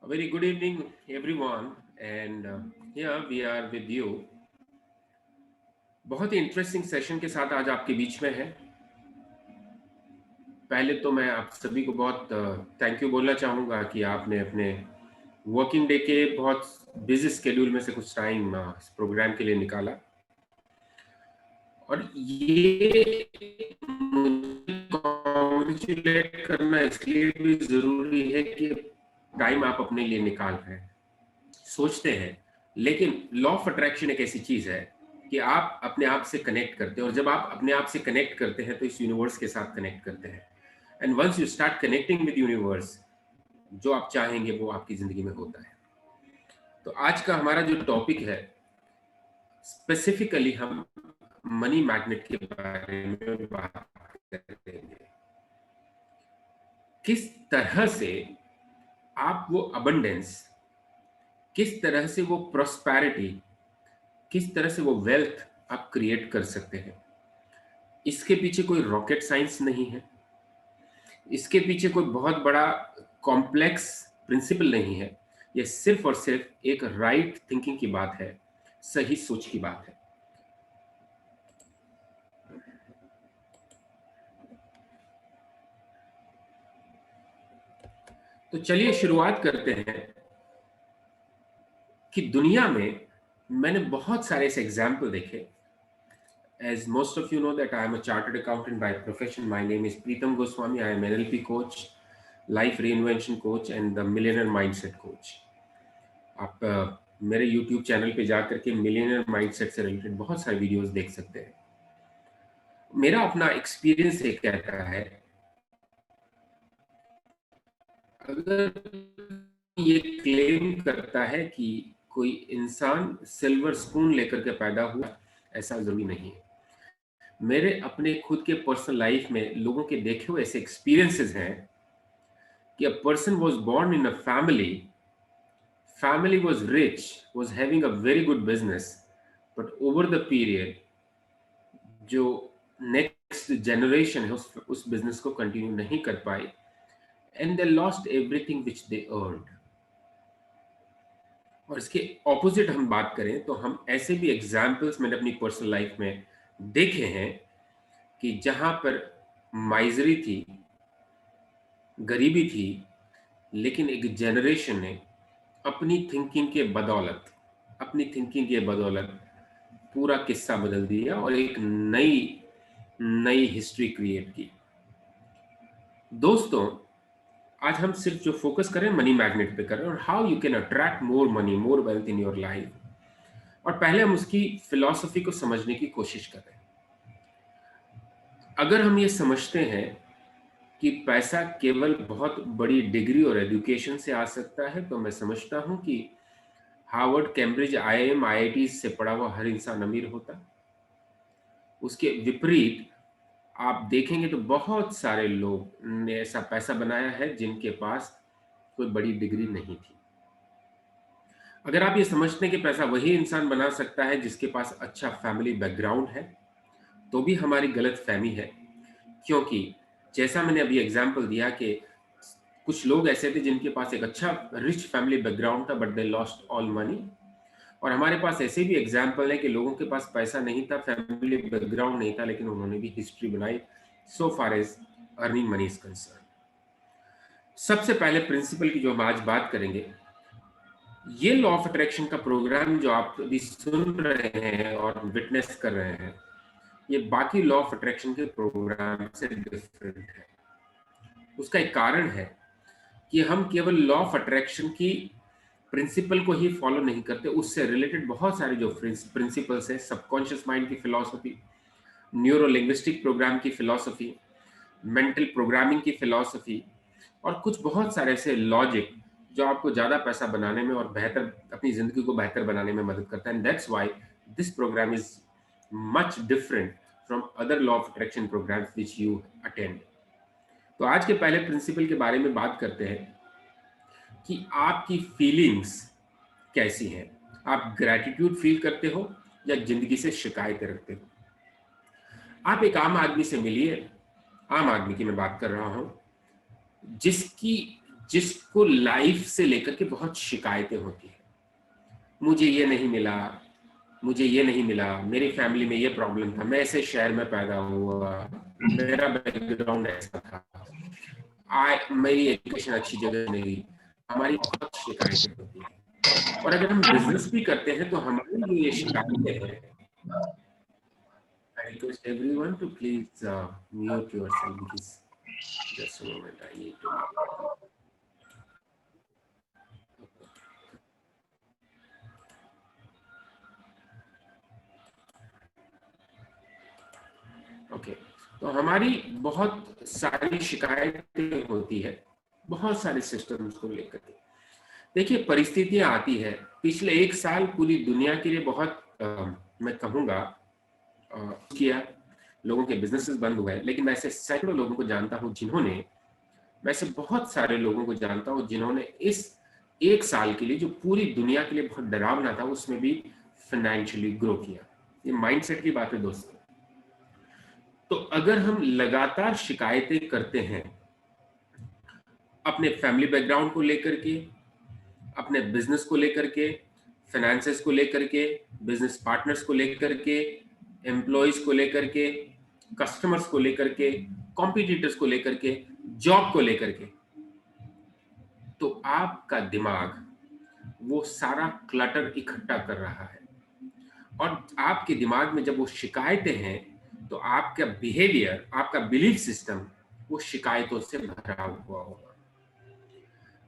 A very good evening, everyone, and here we are with you. बहुत ही interesting session के साथ आज आपके बीच में है। पहले तो मैं आप सभी को बहुत थैंक यू बोलना चाहूँगा कि आपने अपने वर्किंग डे के बहुत बिजी स्केड्यूल में से कुछ टाइम इस प्रोग्राम के लिए निकाला। और ये कॉन्ग्रेचुलेट करना इसलिए भी ज़रूरी है कि टाइम आप अपने लिए निकाल रहे हैं, सोचते हैं। लेकिन लॉ ऑफ अट्रैक्शन एक ऐसी चीज है कि आप अपने आप से कनेक्ट करते हैं, और जब आप अपने आप से कनेक्ट करते हैं तो इस यूनिवर्स के साथ कनेक्ट करते हैं। And once you start connecting with universe, जो आप चाहेंगे वो आपकी जिंदगी में होता है। तो आज का हमारा जो टॉपिक है, स्पेसिफिकली हम मनी मैग्नेट के बारे में बात करेंगे। किस तरह से आप वो अबंडेंस, किस तरह से वो प्रॉस्पेरिटी, किस तरह से वो वेल्थ आप क्रिएट कर सकते हैं। इसके पीछे कोई रॉकेट साइंस नहीं है, इसके पीछे कोई बहुत बड़ा कॉम्प्लेक्स प्रिंसिपल नहीं है। ये सिर्फ और सिर्फ एक राइट थिंकिंग की बात है, सही सोच की बात है। तो चलिए शुरुआत करते हैं कि दुनिया में मैंने बहुत सारे ऐसे एग्जाम्पल देखे। As most of you know that I am a chartered accountant by profession. My name is Preetam Goswami. I am NLP coach, life reinvention coach and the millionaire mindset coach. आप मेरे YouTube channel पे जाकर के millionaire mindset से related बहुत सारे videos देख सकते हैं। मेरा अपना एक्सपीरियंस ये कहता है, अगर ये क्लेम करता है कि कोई इंसान सिल्वर स्पून लेकर के पैदा हुआ, ऐसा जरूरी नहीं है। मेरे अपने खुद के पर्सनल लाइफ में लोगों के देखे हुए ऐसे एक्सपीरियंसेस हैं कि a person was born in a family was rich, was having a very good business, but over the period जो नेक्स्ट जनरेशन है उस बिजनेस को कंटिन्यू नहीं कर पाई, and they lost everything which they earned. और इसके ऑपोजिट हम बात करें तो हम ऐसे भी एग्जाम्पल्स मैंने अपनी पर्सनल लाइफ में देखे हैं कि जहां पर माइजरी थी, गरीबी थी, लेकिन एक जनरेशन ने अपनी थिंकिंग के बदौलत पूरा किस्सा बदल दिया और एक नई नई हिस्ट्री क्रिएट की। दोस्तों, आज हम सिर्फ जो फोकस करें मनी मैग्नेट पे करें और how you can attract more money, more wealth in your life. और पहले हम उसकी फिलॉसफी को समझने की कोशिश करें। अगर हम ये समझते हैं कि पैसा केवल बहुत बड़ी डिग्री और एजुकेशन से आ सकता है, तो मैं समझता हूं कि हार्वर्ड, कैम्ब्रिज, आईआईएम, आईआईटी से पढ़ा हुआ हर इंसान अमीर होता। उसके विपरीत आप देखेंगे तो बहुत सारे लोग ने ऐसा पैसा बनाया है जिनके पास कोई बड़ी डिग्री नहीं थी। अगर आप ये समझते हैं कि पैसा वही इंसान बना सकता है जिसके पास अच्छा फैमिली बैकग्राउंड है, तो भी हमारी गलत फहमी है। क्योंकि जैसा मैंने अभी एग्जांपल दिया कि कुछ लोग ऐसे थे जिनके पास एक अच्छा रिच फैमिली बैकग्राउंड था, but they lost all money. और हमारे पास ऐसे भी एग्जाम्पल है कि लोगों के पास पैसा नहीं था, फैमिली बैकग्राउंड नहीं था, लेकिन उन्होंने भी हिस्ट्री बनाई so far as earning money is concerned. सबसे पहले प्रिंसिपल की जो हम आज बात करेंगे, ये लॉ ऑफ अट्रैक्शन का प्रोग्राम जो आप अभी सुन रहे हैं और विटनेस कर रहे हैं, ये बाकी लॉ ऑफ अट्रैक्शन के प्रोग्राम से डिफरेंट है। उसका एक कारण है कि हम केवल लॉ ऑफ अट्रैक्शन की प्रिंसिपल को ही फॉलो नहीं करते, उससे रिलेटेड बहुत सारे जो प्रिंसिपल्स है, सबकॉन्शियस माइंड की फिलॉसफी, न्यूरो लिंग्विस्टिक प्रोग्राम की फिलॉसफी, मेंटल प्रोग्रामिंग की फिलॉसफी, और कुछ बहुत सारे ऐसे लॉजिक जो आपको ज्यादा पैसा बनाने में और बेहतर अपनी जिंदगी को बेहतर बनाने में मदद करता है। And that's why this programme is much different from other law of attraction programmes which you attend. तो आज के पहले प्रिंसिपल के बारे में बात करते हैं कि आपकी फीलिंग्स कैसी हैं। आप ग्रैटिट्यूड फील करते हो या जिंदगी से शिकायत रखते हो? आप एक आम आदमी से मिलिए, आम आदमी की मैं बात कर रहा हूं, जिसकी जिसको लाइफ से लेकर के बहुत शिकायतें होती है। मुझे ये नहीं मिला, मुझे ये नहीं मिला, मेरी फैमिली में ये प्रॉब्लम था, मैं ऐसे शहर में पैदा हुआ, मेरा बैकग्राउंड ऐसा था, मेरी एजुकेशन अच्छी जगह नहीं। हमारी बहुत शिकायतें होती है। और अगर हम बिजनेस भी करते हैं तो हमारी जो ये शिकायतें हैं, I request everyone to please mute yourself because just a moment, I need to mute. Okay, तो हमारी बहुत सारी शिकायतें होती है, बहुत सारे सिस्टम्स को लेकर के। देखिए, परिस्थितियां आती है। पिछले 1 साल पूरी दुनिया के लिए बहुत मैं कहूँगा किया, लोगों के बिजनेसेस बंद हुए, लेकिन मैं ऐसे सैकड़ों लोगों को जानता हूँ जिन्होंने, वैसे बहुत सारे लोगों को जानता हूँ जिन्होंने इस 1 साल के लिए जो पूरी दुनिया के लिए बहुत डरावना था, उसमें भी फाइनेंशियली ग्रो किया। ये माइंडसेट की बात है दोस्तों। तो अगर हम लगातार शिकायतें करते हैं अपने फैमिली बैकग्राउंड को लेकर के, अपने बिजनेस को लेकर के, फाइनेंसेस को लेकर के, बिजनेस पार्टनर्स को लेकर के, एम्प्लॉयज को लेकर के, कस्टमर्स को लेकर के, कॉम्पिटिटर्स को लेकर के, जॉब को लेकर के, तो आपका दिमाग वो सारा क्लटर इकट्ठा कर रहा है। और आपके दिमाग में जब वो शिकायतें हैं तो आपका बिहेवियर, आपका बिलीफ सिस्टम वो शिकायतों से भरा हुआ होगा।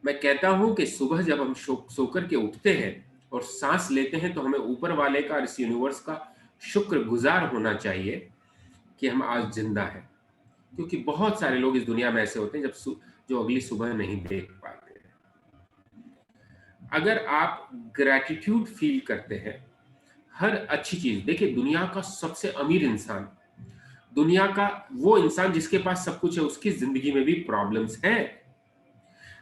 मैं कहता हूं कि सुबह जब हम सोकर के उठते हैं और सांस लेते हैं तो हमें ऊपर वाले का, इस यूनिवर्स का शुक्रगुजार होना चाहिए कि हम आज जिंदा हैं। क्योंकि बहुत सारे लोग इस दुनिया में ऐसे होते हैं जो अगली सुबह नहीं देख पाते। अगर आप ग्रैटिट्यूड फील करते हैं हर अच्छी चीज, देखिए दुनिया का सबसे अमीर इंसान, दुनिया का वो इंसान जिसके पास सब कुछ है, उसकी जिंदगी में भी प्रॉब्लम्स हैं।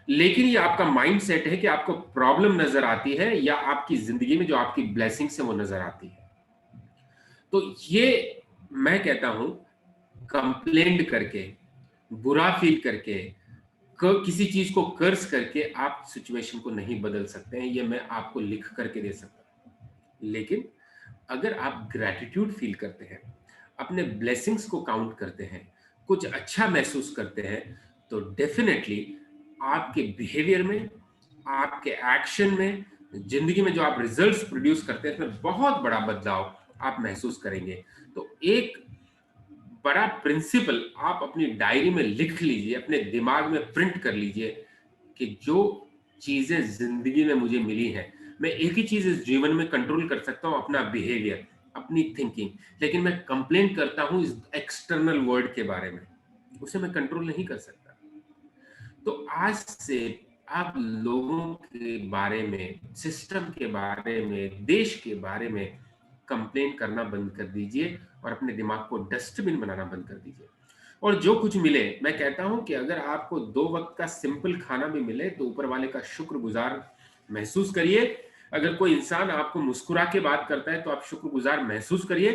लेकिन ये आपका माइंड सेट है कि आपको प्रॉब्लम नजर आती है या आपकी जिंदगी में जो आपकी ब्लेसिंग्स है वो नजर आती है। तो ये मैं कहता हूं, कंप्लेंट करके, बुरा फील करके, किसी चीज को कर्ज करके आप सिचुएशन को नहीं बदल सकते हैं। ये मैं आपको लिख करके दे सकता हूं। लेकिन अगर आप ग्रैटिट्यूड फील करते हैं, अपने ब्लेसिंग्स को काउंट करते हैं, कुछ अच्छा महसूस करते हैं, तो डेफिनेटली आपके बिहेवियर में, आपके एक्शन में, जिंदगी में जो आप रिजल्ट्स प्रोड्यूस करते हैं उसमें बहुत बड़ा बदलाव आप महसूस करेंगे। तो एक बड़ा प्रिंसिपल आप अपनी डायरी में लिख लीजिए, अपने दिमाग में प्रिंट कर लीजिए कि जो चीजें जिंदगी में मुझे मिली हैं, मैं एक ही चीज इस जीवन में कंट्रोल कर सकता हूं, अपना बिहेवियर, अपनी थिंकिंग। लेकिन मैं कंप्लेंट करता हूं इस एक्सटर्नल वर्ल्ड के बारे में, उसे मैं कंट्रोल नहीं कर सकता। तो आज से आप लोगों के बारे में, सिस्टम के बारे में, देश के बारे में कंप्लेन करना बंद कर दीजिए और अपने दिमाग को डस्टबिन बनाना बंद कर दीजिए। और जो कुछ मिले, मैं कहता हूं कि अगर आपको 2 वक्त का सिंपल खाना भी मिले तो ऊपर वाले का शुक्रगुजार महसूस करिए। अगर कोई इंसान आपको मुस्कुरा के बात करता है तो आप शुक्रगुजार महसूस करिए।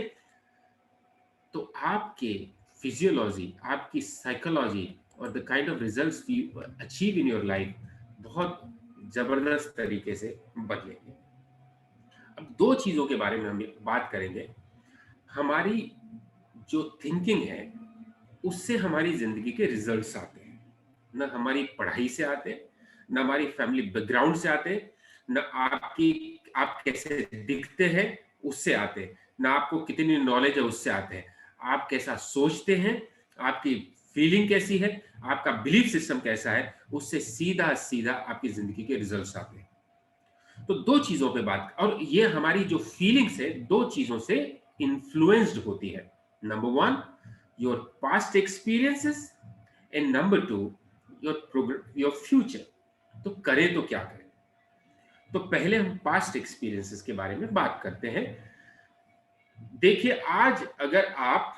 तो आपके फिजियोलॉजी, आपकी साइकोलॉजी और the kind of results you achieve in your life बहुत जबरदस्त तरीके से बदलेंगे। अब 2 चीजों के बारे में हम बात करेंगे। हमारी जो थिंकिंग है उससे हमारी जिंदगी के रिजल्ट्स आते हैं। न हमारी पढ़ाई से आते, न हमारी फैमिली बैकग्राउंड से आते, न आप कैसे दिखते हैं उससे आते, न आपको कितनी नॉलेज है उससे आते हैं। आप कैसा सोचते हैं, आपकी फीलिंग कैसी है, आपका बिलीफ सिस्टम कैसा है, उससे सीधा सीधा आपकी जिंदगी के रिजल्ट्स आते हैं। तो 2 चीजों पे बात, और ये हमारी जो फीलिंग्स है 2 चीजों से इन्फ्लुएंस्ड होती है। Number 1 your past experiences and number 2 your future. तो करें तो क्या करें? तो पहले हम पास्ट एक्सपीरियंसेस के बारे में बात करते हैं। देखिए, आज अगर आप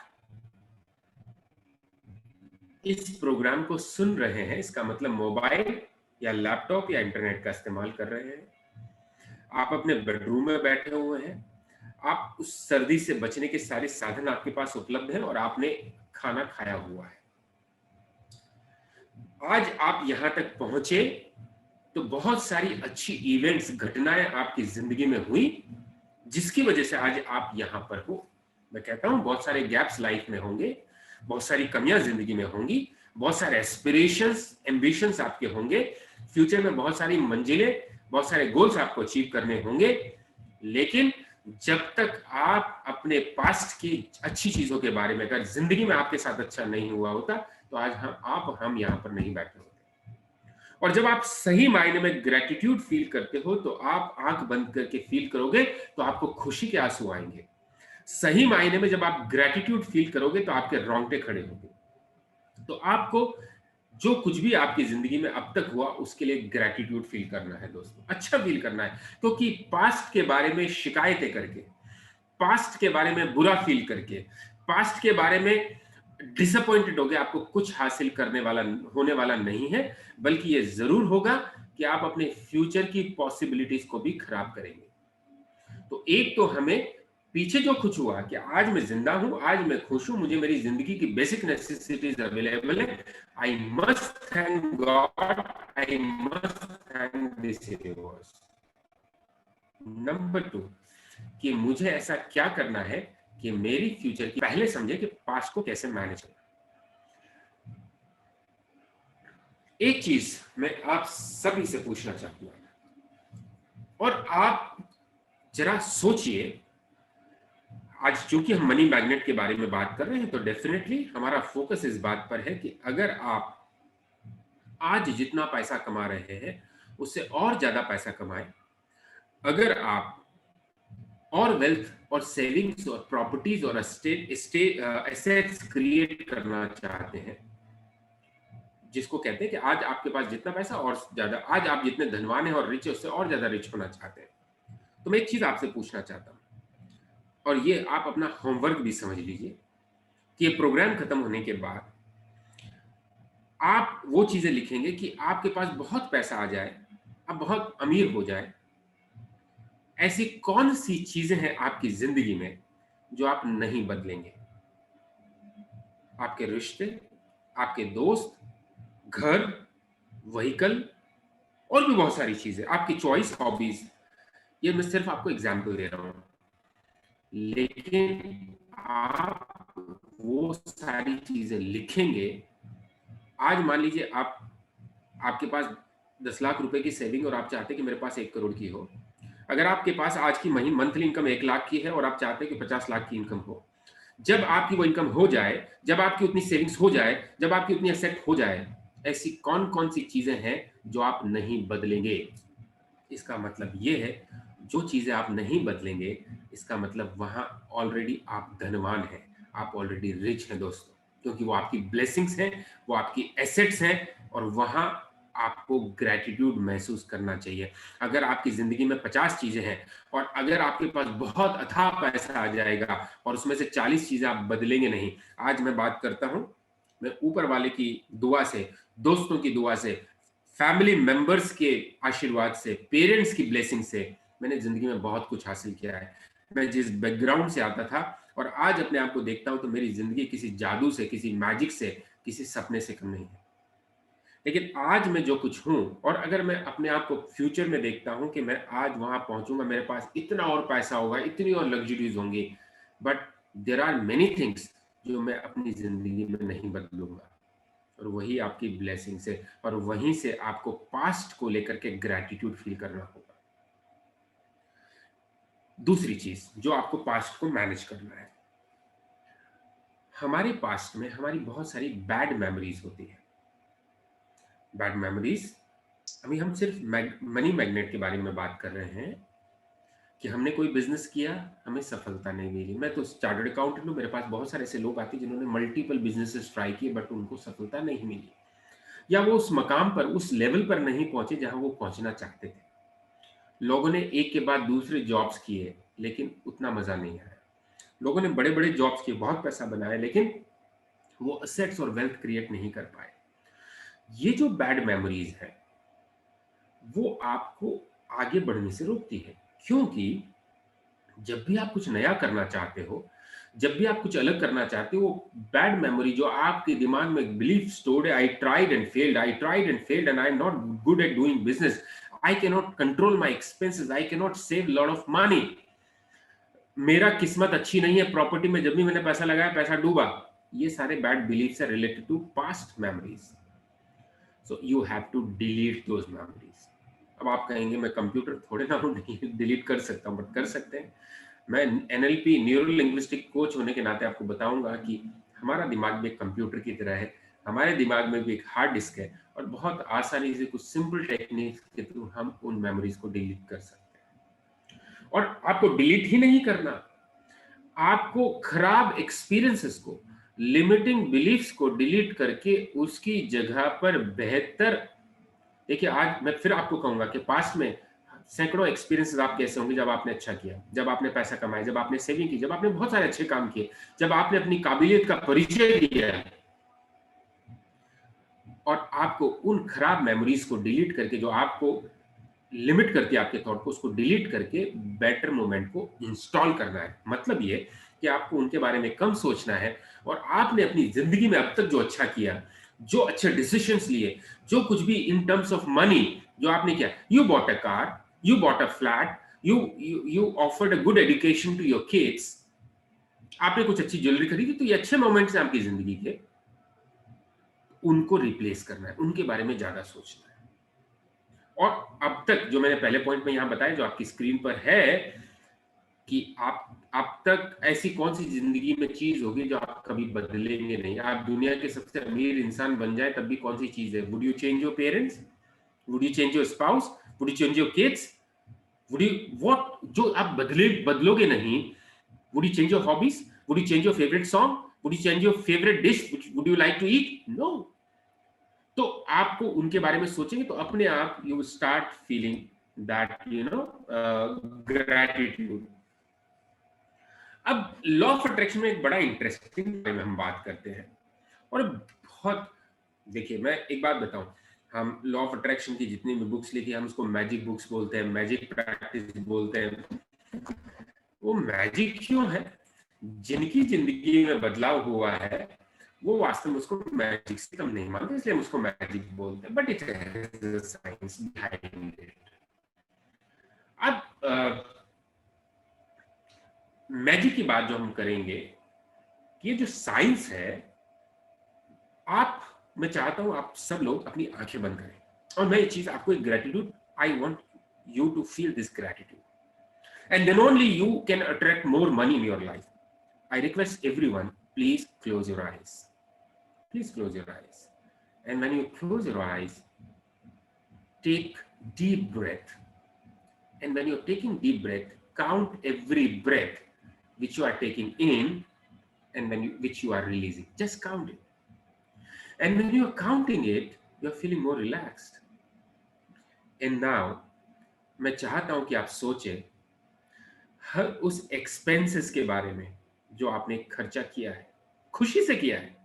इस प्रोग्राम को सुन रहे हैं, इसका मतलब मोबाइल या लैपटॉप या इंटरनेट का इस्तेमाल कर रहे हैं, आप अपने बेडरूम में बैठे हुए हैं, आप उस सर्दी से बचने के सारे साधन आपके पास उपलब्ध हैं और आपने खाना खाया हुआ है। आज आप यहां तक पहुंचे तो बहुत सारी अच्छी इवेंट्स, घटनाएं आपकी जिंदगी में हुई जिसकी वजह से आज आप यहां पर हो। मैं कहता हूं बहुत सारे गैप्स लाइफ में होंगे, बहुत सारी कमियां जिंदगी में होंगी, बहुत सारे एस्पिरेशंस, एम्बिशंस आपके होंगे, फ्यूचर में बहुत सारी मंजिलें, बहुत सारे गोल्स आपको अचीव करने होंगे। लेकिन जब तक आप अपने पास्ट की अच्छी चीजों के बारे में, अगर जिंदगी में आपके साथ अच्छा नहीं हुआ होता तो आज हम यहां पर नहीं बैठे होते। और जब आप सही मायने में ग्रेटिट्यूड फील करते हो तो आप आंख बंद करके फील करोगे तो आपको खुशी के आंसू आएंगे। सही मायने में जब आप ग्रेटिट्यूड फील करोगे तो आपके रोंगटे खड़े होंगे। तो आपको जो कुछ भी आपकी जिंदगी में अब तक हुआ उसके लिए ग्रेटिट्यूड फील करना है दोस्तों, अच्छा फील करना है। क्योंकि पास्ट के बारे में शिकायतें करके, पास्ट के बारे में बुरा फील करके, पास्ट के बारे में डिसअपॉइंटेड हो गए, आपको कुछ हासिल करने वाला होने वाला नहीं है। बल्कि ये जरूर होगा कि आप अपने फ्यूचर की पॉसिबिलिटीज को भी खराब करेंगे। तो एक तो हमें पीछे जो कुछ हुआ कि आज मैं जिंदा हूं, आज मैं खुश हूं, मुझे मेरी जिंदगी की बेसिक नेसेसिटीज अवेलेबल है। I must thank God, I must thank this universe. Number 2 कि मुझे ऐसा क्या करना है कि मेरी फ्यूचर की, पहले समझे कि पास्ट को कैसे मैनेज करना। एक चीज मैं आप सभी से पूछना चाहता हूं और आप जरा सोचिए। आज चूंकि हम मनी मैग्नेट के बारे में बात कर रहे हैं तो डेफिनेटली हमारा फोकस इस बात पर है कि अगर आप आज जितना पैसा कमा रहे हैं उससे और ज्यादा पैसा कमाएं। अगर आप और वेल्थ और सेविंग्स और प्रॉपर्टीज और एसेट्स क्रिएट करना चाहते हैं, जिसको कहते हैं कि आज आपके पास जितना पैसा और ज्यादा, आज आप जितने धनवान हैं और रिच है उससे और ज्यादा रिच होना चाहते हैं, तो मैं एक चीज आपसे पूछना चाहता हूं और ये आप अपना होमवर्क भी समझ लीजिए कि ये प्रोग्राम खत्म होने के बाद आप वो चीजें लिखेंगे कि आपके पास बहुत पैसा आ जाए, आप बहुत अमीर हो जाए, ऐसी कौन सी चीजें हैं आपकी जिंदगी में जो आप नहीं बदलेंगे। आपके रिश्ते, आपके दोस्त, घर, व्हीकल और भी बहुत सारी चीजें, आपकी चॉइस, हॉबीज। ये मैं सिर्फ आपको एग्जाम्पल दे रहा हूं। लेकिन आप वो सारी चीजें लिखेंगे। आज मान लीजिए आप, आपके पास 10 लाख रुपए की सेविंग और आप चाहते हैं कि मेरे पास 1 करोड़ की हो। अगर आपके पास आज की मंथली इनकम 1 लाख की है और आप चाहते हैं कि 50 लाख की इनकम हो, जब आपकी वो इनकम हो जाए, जब आपकी उतनी सेविंग्स हो जाए, जब आपकी उतनी एसेट हो जाए, ऐसी कौन कौन सी चीजें हैं जो आप नहीं बदलेंगे। इसका मतलब ये है, जो चीजें आप नहीं बदलेंगे, इसका मतलब वहां ऑलरेडी आप धनवान हैं, आप ऑलरेडी रिच हैं दोस्तों। क्योंकि वो आपकी ब्लेसिंग्स हैं, वो आपकी एसेट्स हैं और वहां आपको ग्रेटिट्यूड महसूस करना चाहिए। अगर आपकी जिंदगी में 50 चीजें हैं और अगर आपके पास बहुत अथाह पैसा आ जाएगा और उसमें से 40 चीजें आप बदलेंगे नहीं। आज मैं बात करता हूं, मैं ऊपर वाले की दुआ से, दोस्तों की दुआ से, फैमिली मेंबर्स के आशीर्वाद से, पेरेंट्स की ब्लेसिंग से मैंने जिंदगी में बहुत कुछ हासिल किया है। मैं जिस बैकग्राउंड से आता था और आज अपने आप को देखता हूं तो मेरी जिंदगी किसी जादू से, किसी मैजिक से, किसी सपने से कम नहीं है। लेकिन आज मैं जो कुछ हूं और अगर मैं अपने आप को फ्यूचर में देखता हूं कि मैं आज वहां पहुंचूंगा, मेरे पास इतना और पैसा होगा, इतनी और लग्जरीज होंगी, but there are many things जो मैं अपनी जिंदगी में नहीं बदलूंगा। और वही आपकी ब्लेसिंग से, और वहीं से आपको पास्ट को लेकर के ग्रैटिट्यूड फील करना होगा। दूसरी चीज जो आपको पास्ट को मैनेज करना है, हमारे पास्ट में हमारी बहुत सारी बैड मेमोरीज होती है। बैड मेमोरीज, अभी हम सिर्फ मनी मैग्नेट के बारे में बात कर रहे हैं कि हमने कोई बिजनेस किया, हमें सफलता नहीं मिली। मैं तो चार्टर्ड अकाउंटेंट हूं, मेरे पास बहुत सारे ऐसे लोग आते हैं जिन्होंने मल्टीपल बिजनेसेस ट्राई किए बट उनको सफलता नहीं मिली, या वो उस मकाम पर, उस लेवल पर नहीं पहुंचे जहां वो पहुंचना चाहते थे। लोगों ने एक के बाद दूसरे जॉब्स किए लेकिन उतना मजा नहीं आया। लोगों ने बड़े बड़े जॉब्स किए, बहुत पैसा बनाया, लेकिन वो असेट्स और वेल्थ क्रिएट नहीं कर पाए। ये जो बैड मेमोरीज है वो आपको आगे बढ़ने से रोकती है। क्योंकि जब भी आप कुछ नया करना चाहते हो, जब भी आप कुछ अलग करना चाहते हो, वो बैड मेमोरी जो आपके दिमाग में बिलीफ स्टोर्ड है, I tried and failed, I tried and failed and I am not good at doing business, I can not control my expenses, I can not save lot of money, मेरा किस्मत अच्छी नहीं है, property में जब भी मैंने पैसा लगाया पैसा डूबा, ये सारे बैड बिलीफ्स है related to past memories. So you have to delete those memories. अब आप कहेंगे मैं कंप्यूटर थोड़े ना हूं, नहीं डिलीट कर सकता हूं, बट कर सकते हैं। मैं एनएलपी न्यूरो लिंग्विस्टिक कोच होने के नाते आपको बताऊंगा कि हमारा दिमाग भी एक कंप्यूटर की तरह है, हमारे दिमाग में भी एक हार्ड डिस्क है, और बहुत आसानी से कुछ सिंपल टेक्निक के थ्रू हम उन मेमोरीज को डिलीट कर सकते हैं। और आपको डिलीट ही नहीं करना, आपको खराब एक्सपीरियंसेस को, लिमिटिंग बिलीफ्स को डिलीट करके उसकी जगह पर बेहतर, देखिए आज मैं फिर आपको कहूंगा कि पास्ट में सैकड़ों एक्सपीरियंसेस आपके ऐसे होंगे जब आपने अच्छा किया, जब आपने पैसा कमाया, जब आपने सेविंग की, जब आपने बहुत सारे अच्छे काम किए, जब आपने अपनी काबिलियत का परिचय दिया है, और आपको उन खराब मेमोरीज को डिलीट करके जो आपको लिमिट करती है आपके थॉट को, उसको डिलीट करके बेटर मोमेंट को इंस्टॉल करना है। मतलब ये कि आपको उनके बारे में कम सोचना है, और आपने अपनी जिंदगी में अब तक जो अच्छा किया, जो अच्छे डिसीजंस लिए, जो कुछ भी इन टर्म्स ऑफ मनी जो आपने किया, you bought a car, you bought a flat, you offered a good education to your kids, आपने कुछ अच्छी ज्वेलरी खरीदी, तो ये अच्छे मोमेंट्स हैं आपकी जिंदगी के, उनको रिप्लेस करना है, उनके बारे में ज्यादा सोचना है। और अब तक जो मैंने पहले पॉइंट में यहां बताया, जो आपकी स्क्रीन पर है, कि आप अब तक ऐसी कौन सी जिंदगी में चीज होगी जो आप कभी बदलेंगे नहीं, आप दुनिया के सबसे अमीर इंसान बन जाए तब भी कौन सी चीज है? Would you change your parents? Would you change your spouse? Would you change your kids? Would you what जो आप बदलोगे नहीं? Would you change your hobbies? Would you change your favourite song? Would you change your favourite dish? Would you like to eat? No. तो आपको उनके बारे में सोचेंगे तो अपने आप you start feeling that gratitude. अब लॉ ऑफ अट्रैक्शन में एक बड़ा इंटरेस्टिंग बारे में हम बात करते हैं, और बहुत, देखिए मैं एक बात बताऊं, हम लॉ ऑफ अट्रैक्शन की जितनी भी बुक्स लिखी हम उसको मैजिक बुक्स बोलते हैं, मैजिक प्रैक्टिस बोलते हैं। वो मैजिक क्यों है? जिनकी जिंदगी में बदलाव हुआ है वो वास्तव में उसको मैजिक से कम नहीं मानते, इसलिए हम उसको मैजिक बोलते हैं, but it has science behind it. अब मैजिक की बात जो हम करेंगे, ये जो साइंस है, आप, मैं चाहता हूं आप सब लोग अपनी आंखें बंद करें, और मैं ये चीज आपको एक gratitude, I want you to feel this gratitude, and then only you can attract more money in your life. I request everyone, please close your eyes, please close your eyes, and when you close your eyes, take deep breath, and when you're taking deep breath, count every breath which you are taking in, and which you are releasing, just count it. And when you're counting it, you're feeling more relaxed. And now मैं चाहता हूं कि आप सोचें हर उस expenses के बारे में जो आपने खर्चा किया है, खुशी से किया है,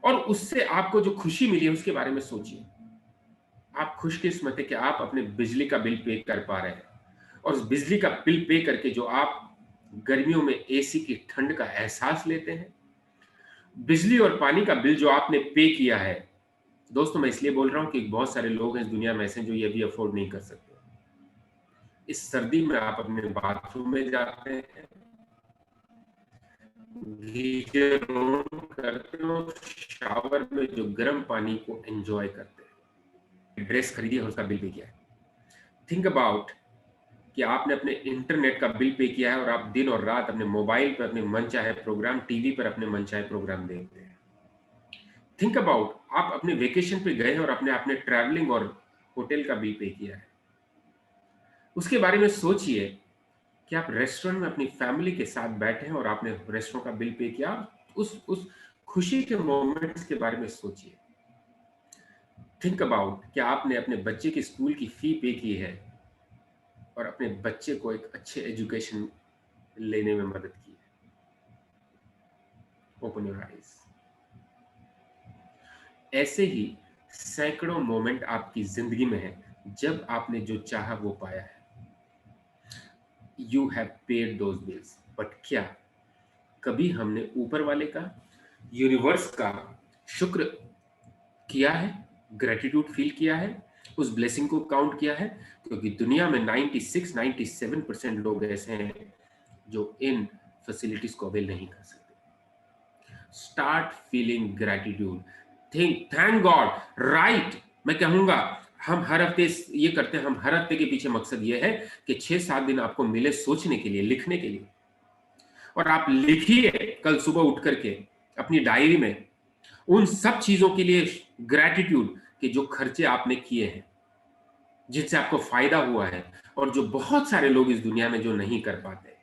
और उससे आपको जो खुशी मिली है उसके बारे में सोचिए। आप खुशकिस्मत है कि आप अपने बिजली का बिल पे कर पा रहे हैं, और उस बिजली का बिल पे करके जो आप गर्मियों में एसी की ठंड का एहसास लेते हैं, बिजली और पानी का बिल जो आपने पे किया है, दोस्तों मैं इसलिए बोल रहा हूं कि बहुत सारे लोग हैं इस दुनिया में ऐसे जो ये भी अफोर्ड नहीं कर सकते। इस सर्दी में आप अपने बाथरूम में जाते हैं, गीजर ऑन करते हो, शावर में जो गर्म पानी को एंजॉय करते हैं, ड्रेस खरीदी है उसका बिल पे किया है। थिंक अबाउट कि आपने अपने इंटरनेट का बिल पे किया है, और आप दिन और रात अपने मोबाइल पर अपने मनचाहे प्रोग्राम, टीवी पर अपने मनचाहे प्रोग्राम देखते हैं। थिंक अबाउट आप अपने वेकेशन पे गए हैं और आपने ट्रैवलिंग और होटल का बिल पे किया है। उसके बारे में सोचिए कि आप रेस्टोरेंट में अपनी फैमिली के साथ बैठे हैं और आपने रेस्टोरेंट का बिल पे किया। उस खुशी के मोमेंट्स के बारे में सोचिए। थिंक अबाउट कि आपने अपने बच्चे की स्कूल की फी पे की है और अपने बच्चे को एक अच्छे एजुकेशन लेने में मदद की है। Open your eyes. ऐसे ही सैकड़ों मोमेंट आपकी जिंदगी में है जब आपने जो चाहा वो पाया है। You have paid those bills, but क्या कभी हमने ऊपर वाले का, यूनिवर्स का शुक्र किया है, ग्रेटिट्यूड फील किया है, उस ब्लेसिंग को काउंट किया है? क्योंकि दुनिया में 96-97% लोग ऐसे हैं जो इन फैसिलिटीज को अवेल नहीं कर सकते। Start feeling gratitude, think thank God, right. मैं कहूंगा हम हर हफ्ते ये करते हैं, हम हर हफ्ते के पीछे मकसद ये है कि 6-7 दिन आपको मिले सोचने के लिए, लिखने के लिए, और आप लिखिए कल सुबह उठ करके अपनी डायरी में उन सब चीजों के लिए ग्रेटिट्यूड कि जो खर्चे आपने किए हैं, जिनसे आपको फायदा हुआ है, और जो बहुत सारे लोग इस दुनिया में जो नहीं कर पाते।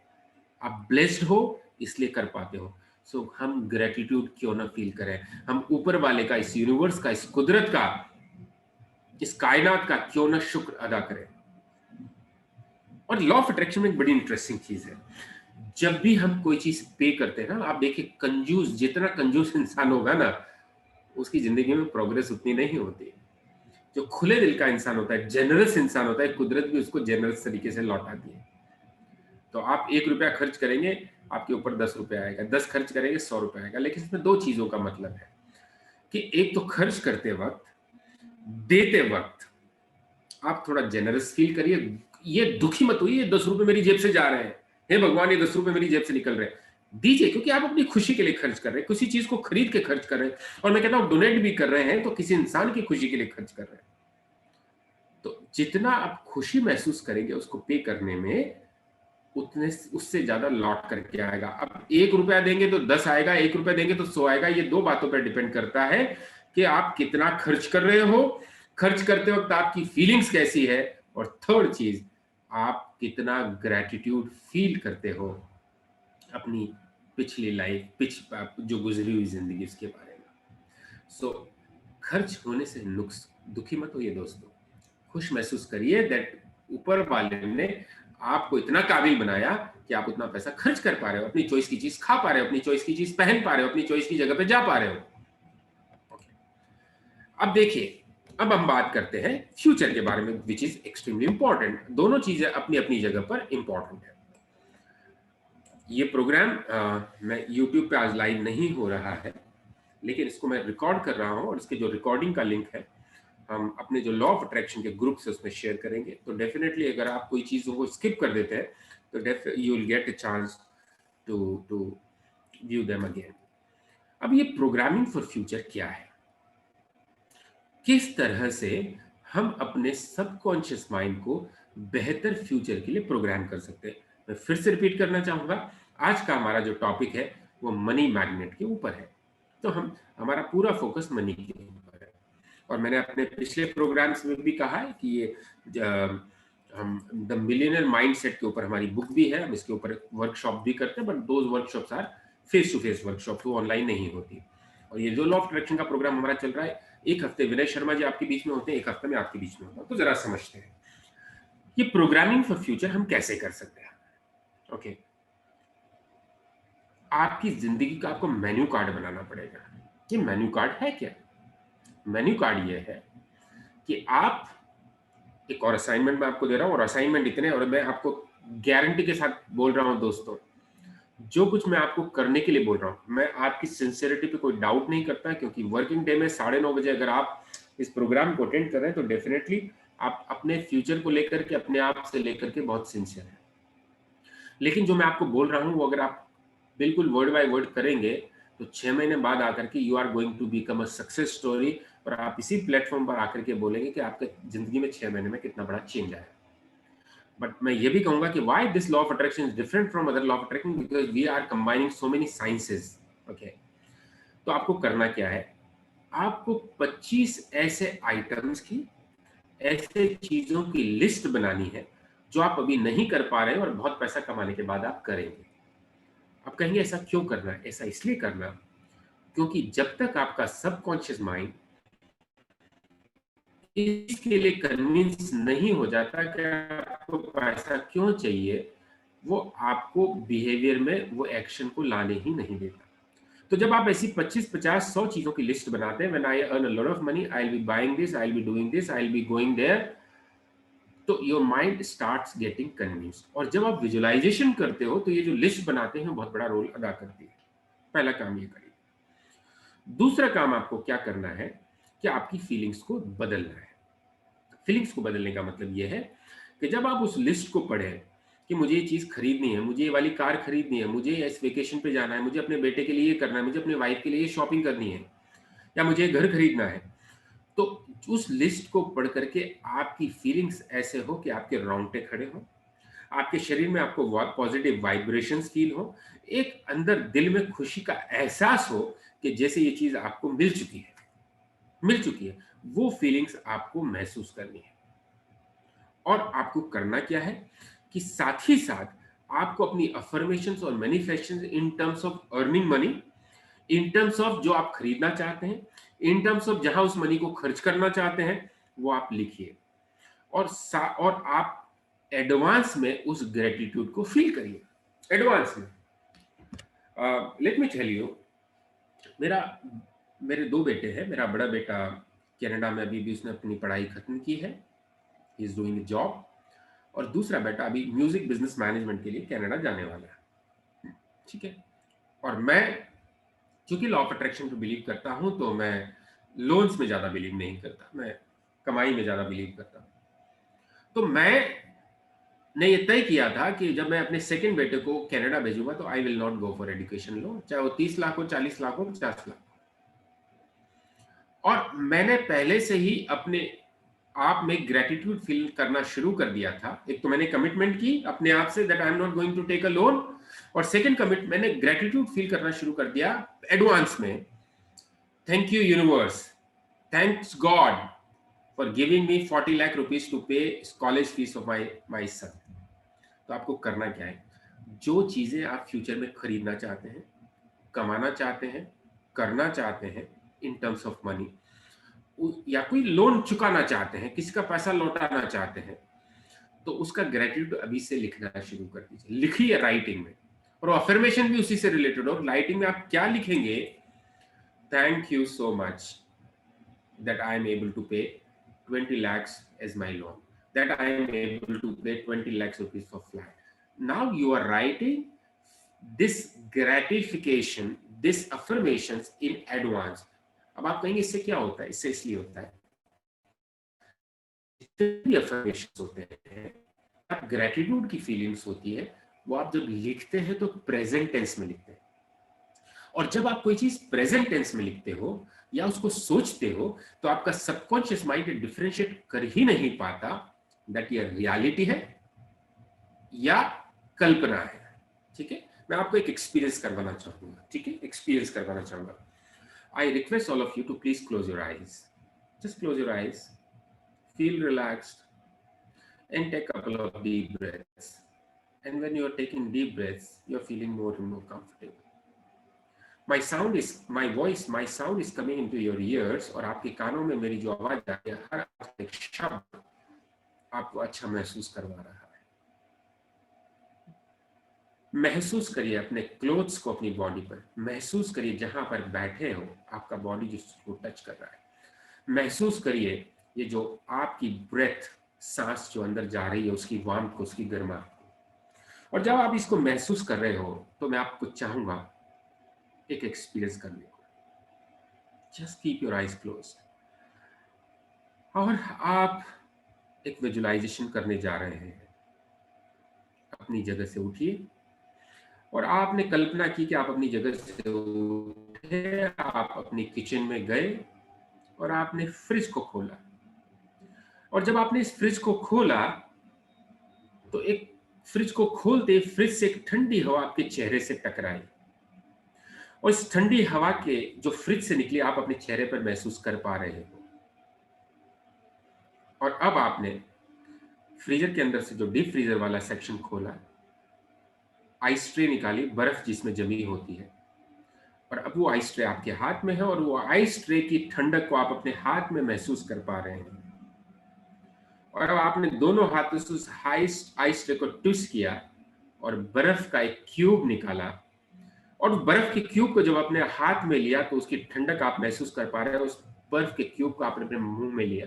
आप ब्लेस्ड हो इसलिए कर पाते हो। सो हम ग्रेटिट्यूड क्यों ना फील करें, हम ऊपर वाले का, इस यूनिवर्स का, इस कुदरत का, इस कायनात का क्यों ना शुक्र अदा करें। और लॉ ऑफ अट्रैक्शन में एक बड़ी इंटरेस्टिंग चीज है, जब भी हम कोई चीज पे करते हैं ना, आप देखिए कंजूस, जितना कंजूस इंसान होगा ना, उसकी जिंदगी में प्रोग्रेस उतनी नहीं होती। जो खुले दिल का इंसान होता है, जेनरस इंसान होता है, कुदरत भी उसको जेनरस तरीके से लौटाती है। तो आप 1 रुपया खर्च करेंगे, आपके ऊपर 10 रुपया आएगा, 10 खर्च करेंगे 100 रुपया आएगा। लेकिन इसमें 2 चीजों का मतलब है कि एक तो खर्च करते वक्त, देते वक्त आप थोड़ा जेनरस फील करिए। ये दुखी मत होइए 10 रुपए मेरी जेब से जा रहे हैं, हे भगवान ये 10 रुपए मेरी जेब से निकल रहे हैं। दीजिए, क्योंकि आप अपनी खुशी के लिए खर्च कर रहे हैं, किसी चीज को खरीद के खर्च कर रहे हैं। और मैं कहता हूं डोनेट भी कर रहे हैं तो किसी इंसान की खुशी के लिए खर्च कर रहे हैं। तो जितना आप खुशी महसूस करेंगे उसको पे करने में, उतने उससे ज्यादा लौट करके आएगा। अब 1 रुपया देंगे तो 10 आएगा, 1 रुपया देंगे तो 100 आएगा। ये 2 बातों पर डिपेंड करता है कि आप कितना खर्च कर रहे हो, खर्च करते वक्त आपकी फीलिंग्स कैसी है, और थर्ड चीज, आप कितना ग्रेटिट्यूड फील करते हो अपनी पिछली लाइफ, जो गुजरी हुई जिंदगी, उसके बारे में। सो खर्च होने से नुक्स दुखी मत होइए दोस्तों, खुश महसूस करिए दैट ऊपर वाले ने आपको इतना काबिल बनाया कि आप उतना पैसा खर्च कर पा रहे हो, अपनी चॉइस की चीज खा पा रहे हो, अपनी चॉइस की चीज पहन पा रहे हो, अपनी चॉइस की जगह पे जा पा रहे हो। अब देखिए, अब हम बात करते हैं फ्यूचर के बारे में, विच इज एक्सट्रीमली इंपॉर्टेंट। दोनों चीजें अपनी अपनी जगह पर इंपॉर्टेंट है। ये प्रोग्राम मैं यूट्यूब पे आज लाइव नहीं हो रहा है, लेकिन इसको मैं रिकॉर्ड कर रहा हूँ, और इसके जो रिकॉर्डिंग का लिंक है हम अपने जो लॉ ऑफ अट्रैक्शन के ग्रुप से उसमें शेयर करेंगे। तो डेफिनेटली अगर आप कोई चीज़ों को स्किप कर देते हैं तो you will get a chance to to view them again. अब ये प्रोग्रामिंग फॉर फ्यूचर क्या है, किस तरह से हम अपने सबकॉन्शियस माइंड को बेहतर फ्यूचर के लिए प्रोग्राम कर सकते हैं। मैं फिर से रिपीट करना चाहूंगा, आज का हमारा जो टॉपिक है वो मनी मैग्नेट के ऊपर है। तो हमारा पूरा फोकस मनी के ऊपर है। और मैंने अपने पिछले प्रोग्राम्स में भी कहा है कि ये हम द मिलियनर माइंडसेट के ऊपर हमारी बुक भी है, हम इसके ऊपर वर्कशॉप भी करते हैं, but those workshops are face to face workshop, वो ऑनलाइन नहीं होती। और ये जो लॉ ऑफ अट्रैक्शन का प्रोग्राम हमारा चल रहा है, एक हफ्ते विनय शर्मा जी आपके बीच में होते हैं, एक हफ्ते में आपके बीच में होता है। तो जरा समझते हैं ये प्रोग्रामिंग फॉर फ्यूचर हम कैसे कर सकते हैं। ओके, आपकी जिंदगी का आपको मेन्यू कार्ड बनाना पड़ेगा। ये मेन्यू कार्ड है क्या? मेन्यू कार्ड ये है कि आप, एक और असाइनमेंट मैं आपको दे रहा हूं, और असाइनमेंट इतने, और मैं आपको गारंटी के साथ बोल रहा हूं दोस्तों, जो कुछ मैं आपको करने के लिए बोल रहा हूं, मैं आपकी सिंसियरिटी पे कोई डाउट नहीं करता, क्योंकि वर्किंग डे में 9:30 बजे अगर आप इस प्रोग्राम को अटेंड कर रहे हैं तो डेफिनेटली आप अपने फ्यूचर को लेकर के, अपने आप से लेकर के बहुत सिंसियर हैं। लेकिन जो मैं आपको बोल रहा हूं वो अगर आप बिल्कुल वर्ड बाय वर्ड करेंगे तो 6 महीने बाद आकर के you are going to become a success story, और आप इसी प्लेटफॉर्म पर आकर के बोलेंगे कि आपके जिंदगी में 6 महीने में कितना बड़ा चेंज आया। बट मैं ये भी कहूंगा कि why this law of attraction is different from other law of attraction, because we are combining so many sciences. Okay, तो आपको करना क्या है, आपको 25 ऐसे आइटम्स की, ऐसे चीजों की लिस्ट बनानी है जो आप अभी नहीं कर पा रहे हैं और बहुत पैसा कमाने के बाद आप करेंगे। आप कहेंगे ऐसा क्यों करना है? ऐसा इसलिए करना क्योंकि जब तक आपका सबकॉन्शियस माइंड इसके लिए कन्विंस नहीं हो जाता कि आपको पैसा क्यों चाहिए, वो आपको बिहेवियर में वो एक्शन को लाने ही नहीं देता। तो जब आप ऐसी 25, 50, 100 चीजों की लिस्ट बनाते हैं, when I earn a lot of money I will be buying this, I will be doing this, I will be going there, तो your mind starts getting convinced. और जब आप विजुअलाइजेशन करते हो तो ये जो लिस्ट बनाते हैं बहुत बड़ा रोल अदा करती है। पहला काम ये करिए। दूसरा काम आपको क्या करना है कि आपकी फीलिंग्स को बदलना है। फीलिंग्स को बदलने का मतलब ये है कि जब आप उस लिस्ट को पढ़ें कि मुझे ये चीज़ खरीदनी है, मुझे ये वाली कार खरीदनी है, मुझे इस वेकेशन पे जाना है, मुझे अपने बेटे के लिए ये करना है, मुझे अपने वाइफ के लिए ये शॉपिंग करनी है, या मुझे घर खरीदना है, तो उस लिस्ट को पढ़ करके आपकी फीलिंग्स ऐसे हो कि आपके रोंगटे खड़े हो, आपके शरीर में आपको पॉजिटिव वाइब्रेशंस फील हो, एक अंदर दिल में खुशी का एहसास हो कि जैसे ये चीज़ आपको मिल चुकी है। वो फीलिंग्स आपको महसूस करनी है। और आपको करना क्या है कि साथ ही साथ आपको अपनी अफर्मेशंस और manifestations in terms of earning money, in terms of जो आप खरीदना चाहते हैं, इन टर्म्स ऑफ जहां उस मनी को खर्च करना चाहते हैं, वो आप लिखिए। और आप एडवांस में उस ग्रेटिट्यूड को फील करिए, एडवांस में। लेट मी टेल यू, मेरा मेरे दो बेटे हैं। मेरा बड़ा बेटा कनाडा में अभी भी उसने अपनी पढ़ाई खत्म की है, ही इज डूइंग जॉब। और दूसरा बेटा अभी म्यूजिक बिजनेस मैनेजमेंट के लिए कनाडा जाने वाला है, ठीक है। और मैं चूंकि लॉ ऑफ अट्रैक्शन पे बिलीव करता हूं, तो मैं लोन्स में ज्यादा बिलीव नहीं करता, मैं कमाई में ज्यादा बिलीव करता हूं। तो मैंने ये तय किया था कि जब मैं अपने सेकंड बेटे को कनाडा भेजूंगा तो I will not go for education loan, चाहे वो 30 लाख हो, 40 लाख हो, 50 लाख। और मैंने पहले से ही अपने आप में ग्रेटिट्यूड फील करना शुरू कर दिया था। एक तो मैंने कमिटमेंट की अपने आप से that I am not going to take a loan, और सेकंड कमिट मैंने ग्रेटिट्यूड फील करना शुरू कर दिया एडवांस में। Thank you universe, thanks God for giving me 40 lakh rupees to pay college fees of my son. तो आपको करना क्या है, जो चीजें आप फ्यूचर में खरीदना चाहते हैं, कमाना चाहते हैं, करना चाहते हैं इन टर्म्स ऑफ मनी, या कोई लोन चुकाना चाहते हैं, किसी का पैसा लौटाना चाहते हैं, तो उसका ग्रेटिट्यूड अभी से लिखना शुरू कर दीजिए। लिखिए राइटिंग में, और अफर्मेशन भी उसी से रिलेटेड हो। राइटिंग में आप क्या लिखेंगे, thank you so much that I am able to pay 20 lakhs as my loan, that I am able to pay 20 lakhs rupees for flat. Now you are writing this gratification, this affirmations in advance. अब आप कहेंगे इससे क्या होता है, इससे इसलिए होता है, अफर्मेशन होते हैं, आप ग्रेटिट्यूड की फीलिंग्स होती है, वो आप जब लिखते हैं तो प्रेजेंट टेंस में लिखते हैं। और जब आप कोई चीज प्रेजेंट टेंस में लिखते हो या उसको सोचते हो, तो आपका सबकॉन्शियस माइंड डिफरेंशिएट कर ही नहीं पाता दैट ये रियलिटी है या कल्पना है, ठीक है। मैं आपको एक एक्सपीरियंस करवाना चाहूंगा, ठीक है, एक्सपीरियंस करवाना चाहूंगा। I request all of you to please close your eyes, just close your eyes, feel relaxed, and take a couple of deep breaths. And when you're taking deep breaths, you're feeling more and more comfortable. My sound is coming into your ears, और आपके कानों में मेरी जो आवाज आ रही है, हर एक शब्द आपको अच्छा महसूस करवा रहा है। महसूस करिए अपने क्लोथ्स को अपनी बॉडी पर, महसूस करिए जहां पर बैठे हो आपका बॉडी जिसको टच कर रहा है, महसूस करिए ये जो आपकी ब्रेथ, सांस जो अंदर जा रही है, उसकी वार्मथ को, उसकी गर्माहट को। और जब आप इसको महसूस कर रहे हो तो मैं आपको चाहूंगा एक एक्सपीरियंस करने को। Just keep your eyes close, और आप एक विजुअलाइजेशन करने जा रहे हैं। अपनी जगह से उठिए, और आपने कल्पना की कि आप अपनी जगह से उठे, आप अपनी किचन में गए और आपने फ्रिज को खोला। और जब आपने इस फ्रिज को खोला तो एक फ्रिज को खोलते फ्रिज से एक ठंडी हवा आपके चेहरे से टकराई, और इस ठंडी हवा के जो फ्रिज से निकली आप अपने चेहरे पर महसूस कर पा रहे हो। और अब आपने फ्रीजर के अंदर से जो डीप फ्रीजर वाला सेक्शन खोला, आइस ट्रे निकाली, बर्फ जिसमें जमी होती है, और अब वो आइस ट्रे आपके हाथ में है, और वो आइस ट्रे की ठंडक को आप अपने हाथ में महसूस कर पा रहे हैं। और अब आपने दोनों हाथों से उस आइस ट्रे को ट्विस्ट किया और बर्फ का एक क्यूब निकाला, और उस बर्फ के क्यूब को जब अपने हाथ में लिया तो उसकी ठंडक आप महसूस कर पा रहे हैं। उस बर्फ के क्यूब को आपने अपने मुंह में लिया,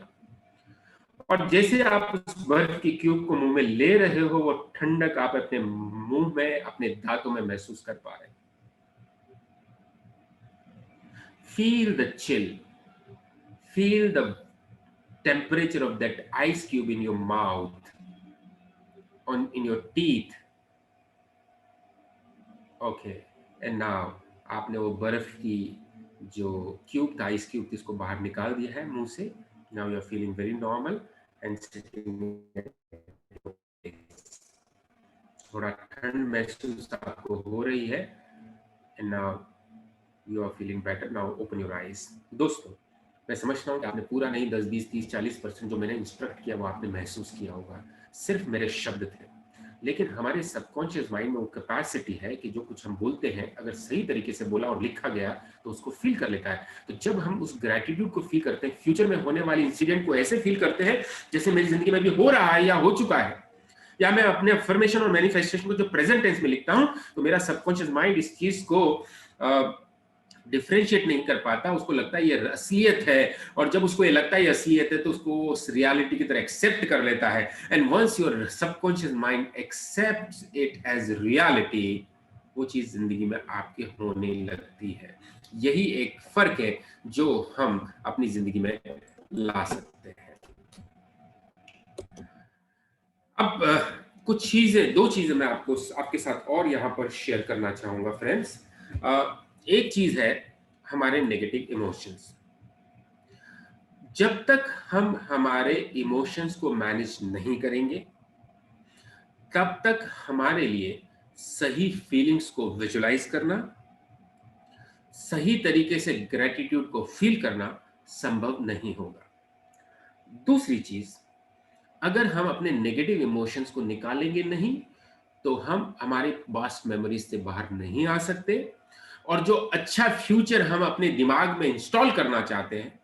और जैसे आप उस बर्फ की क्यूब को मुंह में ले रहे हो, वो ठंडक आप अपने मुंह में, अपने दांतों में महसूस कर पा रहे हैं। Feel the chill, feel the temperature of that ice cube in your mouth, in your teeth. Okay, and now आपने वो बर्फ की जो क्यूब था, आइस क्यूब, इसको बाहर निकाल दिया है मुंह से. Now you are feeling very normal and sitting. थोड़ा ठंड महसूस आपको हो रही है. And now you are feeling better. Now open your eyes. दोस्तों, मैं समझता हूँ कि आपने पूरा नहीं, 10, 20, 30, 40% जो मैंने इंस्ट्रक्ट किया वो आपने महसूस किया होगा. सिर्फ मेरे शब्द थे, लेकिन हमारे सबकॉन्शियस माइंड में वो कैपेसिटी है कि जो कुछ हम बोलते हैं, अगर सही तरीके से बोला और लिखा गया तो उसको फील कर लेता है. तो जब हम उस ग्रैटिट्यूड को फील करते हैं, फ्यूचर में होने वाली इंसिडेंट को ऐसे फील करते हैं जैसे मेरी जिंदगी में भी हो रहा है या हो चुका है, या मैं अपने अफर्मेशन और मैनिफेस्टेशन को जो प्रेजेंट टेंस में लिखता हूं, तो मेरा सबकॉन्शियस माइंड इस चीज को डिफरेंशिएट नहीं कर पाता. उसको लगता है ये असलियत है, और जब उसको ये लगता है ये असलियत है तो उसको उस रियलिटी की तरह एक्सेप्ट कर लेता है. And once your subconscious mind accepts it as reality, वो चीज जिंदगी में आपके होने लगती है. यही एक फर्क है जो हम अपनी जिंदगी में ला सकते हैं. अब कुछ चीजें, 2 चीजें मैं आपके साथ और यहां पर शेयर करना चाहूंगा फ्रेंड्स. एक चीज है हमारे नेगेटिव इमोशंस. जब तक हम हमारे इमोशंस को मैनेज नहीं करेंगे, तब तक हमारे लिए सही फीलिंग्स को विजुलाइज करना, सही तरीके से ग्रेटिट्यूड को फील करना संभव नहीं होगा. दूसरी चीज, अगर हम अपने नेगेटिव इमोशंस को निकालेंगे नहीं, तो हम हमारे पास्ट मेमोरीज से बाहर नहीं आ सकते, और जो अच्छा फ्यूचर हम अपने दिमाग में इंस्टॉल करना चाहते हैं,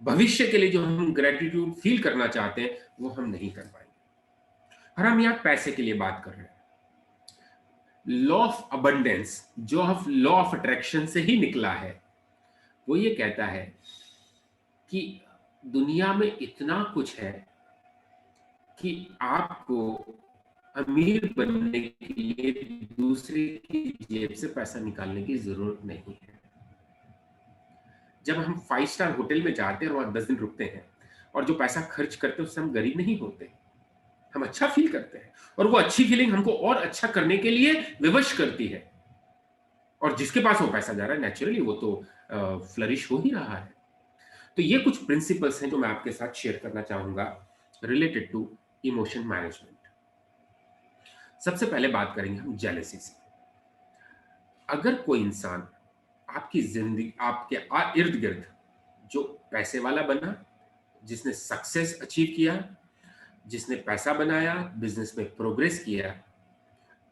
भविष्य के लिए जो हम ग्रेटिट्यूड फील करना चाहते हैं, वो हम नहीं कर पाएंगे. और हम यहाँ पैसे के लिए बात कर रहे हैं. लॉ ऑफ अबंडेंस, जो लॉ ऑफ अट्रैक्शन से ही निकला है, वो ये कहता है कि दुनिया में इतना कुछ है कि आपको अमीर बनने के लिए दूसरे की जेब से पैसा निकालने की जरूरत नहीं है. जब हम 5 स्टार होटल में जाते हैं और वहां 10 दिन रुकते हैं, और जो पैसा खर्च करते हैं उससे हम गरीब नहीं होते, हम अच्छा फील करते हैं, और वो अच्छी फीलिंग हमको और अच्छा करने के लिए विवश करती है. और जिसके पास वो पैसा जा रहा है, नेचुरली वो तो फ्लरिश हो ही रहा है. तो ये कुछ प्रिंसिपल्स हैं जो मैं आपके साथ शेयर करना चाहूंगा रिलेटेड टू इमोशन मैनेजमेंट. सबसे पहले बात करेंगे हम जेलसी से. अगर कोई इंसान आपकी जिंदगी, आपके इर्द गिर्द जो पैसे वाला बना, जिसने सक्सेस अचीव किया, जिसने पैसा बनाया, बिजनेस में प्रोग्रेस किया,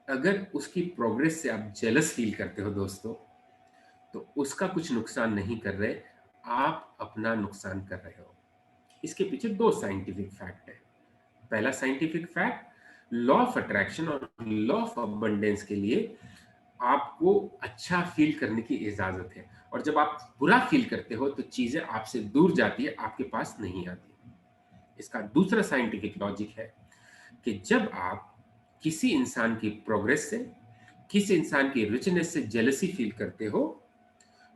अगर उसकी प्रोग्रेस से आप जेलस फील करते हो दोस्तों, तो उसका कुछ नुकसान नहीं कर रहे, आप अपना नुकसान कर रहे हो. इसके पीछे 2 साइंटिफिक फैक्ट है. पहला scientific fact, law of attraction और लॉ ऑफ अबंडेंस के लिए आपको अच्छा फील करने की इजाजत है, और जब आप बुरा फील करते हो तो चीजें आपसे दूर जाती है, आपके पास नहीं आती. इसका दूसरा साइंटिफिक लॉजिक है कि जब आप किसी इंसान की प्रोग्रेस से, किसी इंसान की रिचनेस से जेलसी फील करते हो,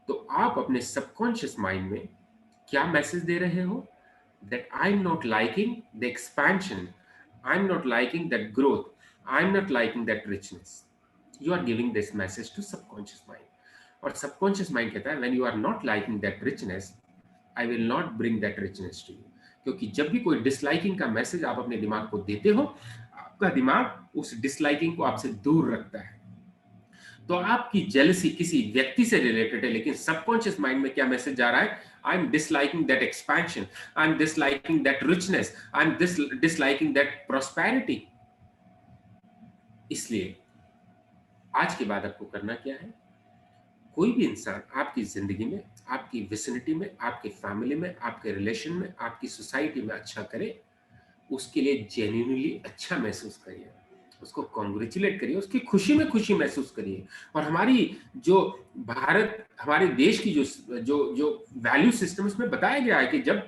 तो आप अपने सबकॉन्शियस माइंड में क्या मैसेज दे रहे हो? That I'm not liking the expansion, I'm not liking that growth, I'm not liking that richness. You are giving this message to subconscious mind. और subconscious mind कहता है when you are not liking that richness, I will not bring that richness to you. क्योंकि जब भी कोई disliking का message आप अपने दिमाग को देते हो, आपका दिमाग उस डिसलाइकिंग को आपसे दूर रखता है. तो आपकी जेलसी किसी व्यक्ति से रिलेटेड है, लेकिन सबकॉन्शियस माइंड में क्या मैसेज जा रहा है? I am disliking that expansion, I am disliking that richness, I am disliking that prosperity. इसलिए आज के बाद आपको करना क्या है? कोई भी इंसान आपकी जिंदगी में, आपकी विसिनिटी में, आपके फैमिली में, आपके रिलेशन में, आपकी सोसाइटी में अच्छा करे, उसके लिए जेन्युइनली अच्छा महसूस करिए, उसको कॉन्ग्रेचुलेट करिए, उसकी खुशी में खुशी महसूस करिए. और हमारी जो भारत, हमारे देश की जो जो जो वैल्यू सिस्टम, उसमें बताया गया है कि जब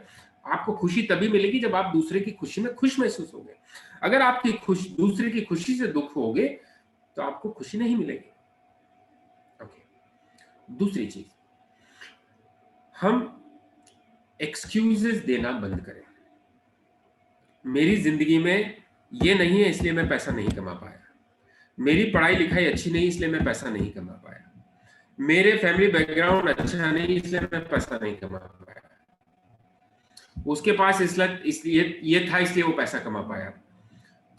आपको खुशी तभी मिलेगी जब आप दूसरे की खुशी में खुश महसूस होंगे। अगर आपकी दूसरे की खुशी से दुख होगे तो आपको खुशी नहीं मिलेगी। ओके, दूसरी चीज, हम एक्सक्यूजेस देना बंद करें। मेरी जिंदगी में ये नहीं है इसलिए मैं पैसा नहीं कमा पाया, मेरी पढ़ाई लिखाई अच्छी नहीं इसलिए मैं पैसा नहीं कमा पाया, मेरे फैमिली बैकग्राउंड अच्छा नहीं इसलिए मैं पैसा नहीं कमा पाया, उसके पास इसलिए ये था इसलिए वो पैसा कमा पाया।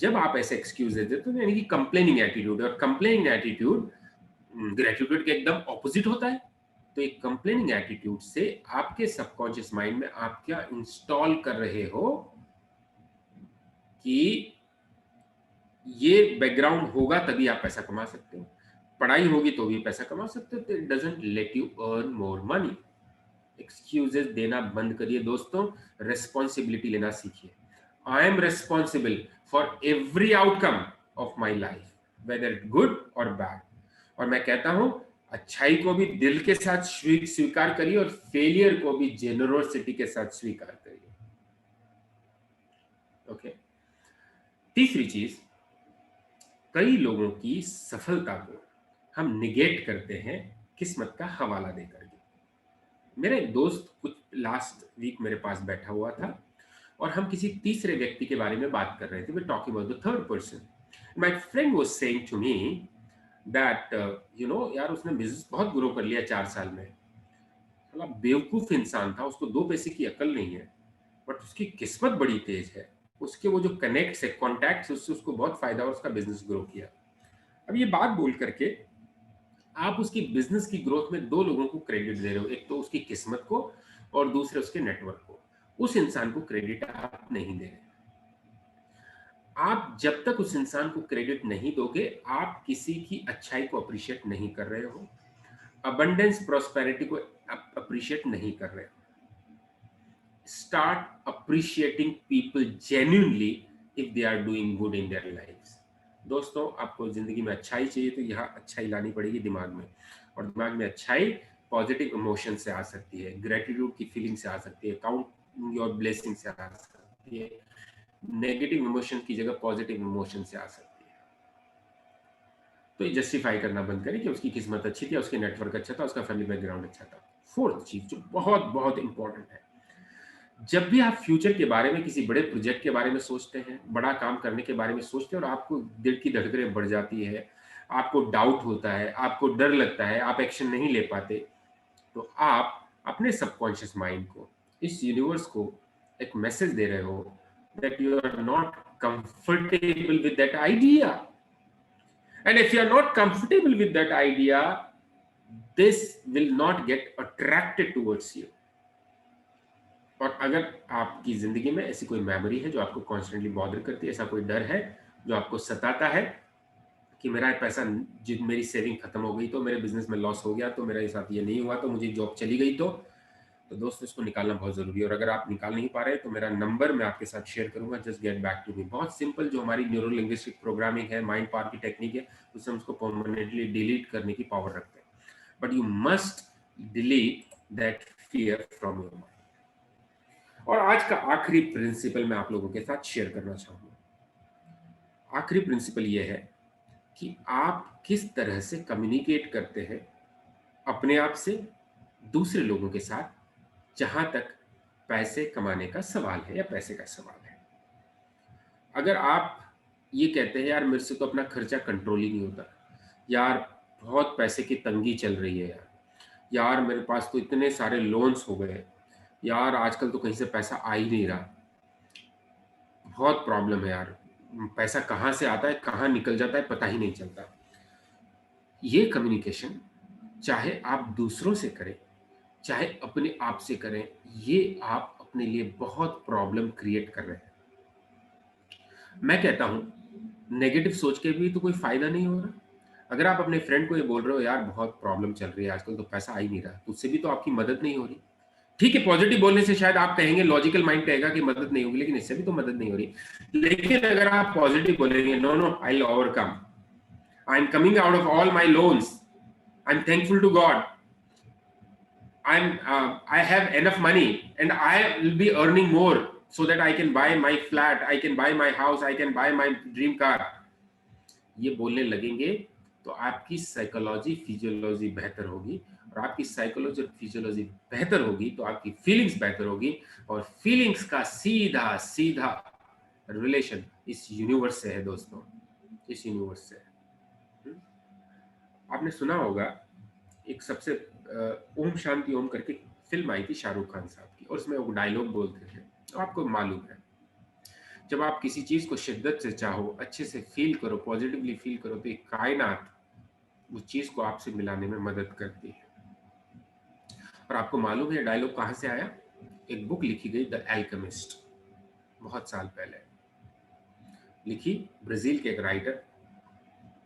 जब आप ऐसे एक्सक्यूज देते हो तो यानी कि कंप्लेनिंग एटीट्यूड, और कंप्लेनिंग एटीट्यूड ग्रेटिट्यूड के एकदम ऑपोजिट होता है। तो एक कंप्लेनिंग एटीट्यूड से आपके सबकॉन्शियस माइंड में आप क्या इंस्टॉल कर रहे हो कि ये बैकग्राउंड होगा तभी आप पैसा कमा सकते हो, पढ़ाई होगी तो भी पैसा कमा सकते हो, तो it doesn't let you earn more money. Excuses देना बंद करिए दोस्तों, रेस्पॉन्सिबिलिटी लेना सीखिए। I am responsible for every outcome of my life, whether it good और बैड। और मैं कहता हूं अच्छाई को भी दिल के साथ स्वीकार करिए और फेलियर को भी जेनरोसिटी के साथ स्वीकार करिए। ओके, तीसरी चीज, कई लोगों की सफलता को हम निगेट करते हैं किस्मत का हवाला देकर के। मेरा एक दोस्त कुछ लास्ट वीक मेरे पास बैठा हुआ था और हम किसी तीसरे व्यक्ति के बारे में बात कर रहे थे, we talking about the third person. My friend was saying to me that यार उसने बिजनेस बहुत ग्रो कर लिया 4 साल में, मतलब बेवकूफ इंसान था, उसको 2 पैसे की अकल नहीं है, बट उसकी किस्मत बड़ी तेज है, उसके वो जो कनेक्ट्स है, कॉन्टैक्ट्स, उससे उसको बहुत फायदा और उसका बिजनेस ग्रो किया। अब ये बात बोल करके आप उसकी बिजनेस की ग्रोथ में 2 लोगों को क्रेडिट दे रहे हो, एक तो उसकी किस्मत को और दूसरे उसके नेटवर्क को। उस इंसान को क्रेडिट आप नहीं दे रहे। आप जब तक उस इंसान को क्रेडिट नहीं दोगे आप किसी की अच्छाई को अप्रिशिएट नहीं कर रहे हो, अबंडेंस प्रॉस्पेरिटी को अप्रिशिएट नहीं कर रहे हो। Start appreciating people genuinely if they are doing good in their lives. दोस्तों, आपको जिंदगी में अच्छाई चाहिए तो यहाँ अच्छाई लानी पड़ेगी दिमाग में, और दिमाग में अच्छाई पॉजिटिव इमोशन से आ सकती है, ग्रेटिट्यूड की फीलिंग से आ सकती है, काउंट योर ब्लेसिंग से आ सकती है, नेगेटिव इमोशन की जगह पॉजिटिव इमोशन से आ सकती है। तो ये जस्टिफाई करना बंद करें कि उसकी किस्मत अच्छी थी, उसके नेटवर्क अच्छा था, उसका फैमिली बैकग्राउंड अच्छा था। फोर्थ चीज जो बहुत बहुत इंपॉर्टेंट है, जब भी आप फ्यूचर के बारे में किसी बड़े प्रोजेक्ट के बारे में सोचते हैं, बड़ा काम करने के बारे में सोचते हैं और आपको दिल की धड़कनें बढ़ जाती है, आपको डाउट होता है, आपको डर लगता है, आप एक्शन नहीं ले पाते, तो आप अपने सबकॉन्शियस माइंड को, इस यूनिवर्स को एक मैसेज दे रहे हो that you are not comfortable with that idea, and if you are not comfortable with that idea, this will not get attracted towards you। और अगर आपकी जिंदगी में ऐसी कोई मेमोरी है जो आपको कॉन्स्टेंटली बॉदर करती है, ऐसा कोई डर है जो आपको सताता है कि मेरा पैसा, मेरी सेविंग खत्म हो गई तो, मेरे बिजनेस में लॉस हो गया तो, मेरे साथ ये नहीं हुआ तो, मुझे जॉब चली गई तो दोस्तों इसको निकालना बहुत जरूरी है। और अगर आप निकाल नहीं पा रहे तो मेरा नंबर मैं आपके साथ शेयर करूंगा, just get back to me. बहुत सिंपल, जो हमारी न्यूरो लिंग्विस्टिक प्रोग्रामिंग है, माइंड पावर की टेक्निक है, उससे हम उसको परमानेंटली डिलीट करने की पावर रखते हैं, but you must delete that fear from your mind. और आज का आखिरी प्रिंसिपल मैं आप लोगों के साथ शेयर करना चाहूंगा। आखिरी प्रिंसिपल यह है कि आप किस तरह से कम्युनिकेट करते हैं अपने आप से, दूसरे लोगों के साथ, जहां तक पैसे कमाने का सवाल है या पैसे का सवाल है। अगर आप ये कहते हैं यार मेरे से तो अपना खर्चा कंट्रोल ही नहीं होता, यार बहुत पैसे की तंगी चल रही है, यार मेरे पास तो इतने सारे लोन्स हो गए, यार आजकल तो कहीं से पैसा आ ही नहीं रहा, बहुत प्रॉब्लम है यार, पैसा कहाँ से आता है कहाँ निकल जाता है पता ही नहीं चलता। ये कम्युनिकेशन चाहे आप दूसरों से करें चाहे अपने आप से करें, ये आप अपने लिए बहुत प्रॉब्लम क्रिएट कर रहे हैं। मैं कहता हूं नेगेटिव सोच के भी तो कोई फायदा नहीं हो रहा। अगर आप अपने फ्रेंड को ये बोल रहे हो यार बहुत प्रॉब्लम चल रही है आजकल तो पैसा आ ही नहीं रहा, तो उससे भी तो आपकी मदद नहीं हो रही। ठीक है, पॉजिटिव बोलने से शायद आप कहेंगे, लॉजिकल माइंड कहेगा कि मदद नहीं होगी, लेकिन इससे भी तो मदद नहीं हो रही। लेकिन अगर आप पॉजिटिव बोलेंगे, no no I will overcome, I am coming out of all my loans, I am thankful to God, I have enough money and I will be earning more so that I can buy my flat, I can buy my house, I can buy my dream car. ये बोलने लगेंगे तो आपकी psychology physiology बेहतर होगी, और आपकी psychology और फिजियोलॉजी बेहतर होगी तो आपकी फीलिंग्स बेहतर होगी, और फीलिंग्स का सीधा सीधा रिलेशन इस यूनिवर्स से है दोस्तों, इस यूनिवर्स से है। आपने सुना होगा एक सबसे ओम शांति ओम करके फिल्म आई थी शाहरुख खान साहब की, और उसमें वो डायलॉग बोलते थे, तो आपको मालूम है जब आप किसी चीज को शिद्दत से चाहो, अच्छे से फील करो, पॉजिटिवली फील करो, तो एक कायनात उस चीज को आपसे मिलाने में मदद करती है। और आपको मालूम है डायलॉग कहां से आया? एक बुक लिखी गई द एल्केमिस्ट, बहुत साल पहले लिखी, ब्राजील के एक राइटर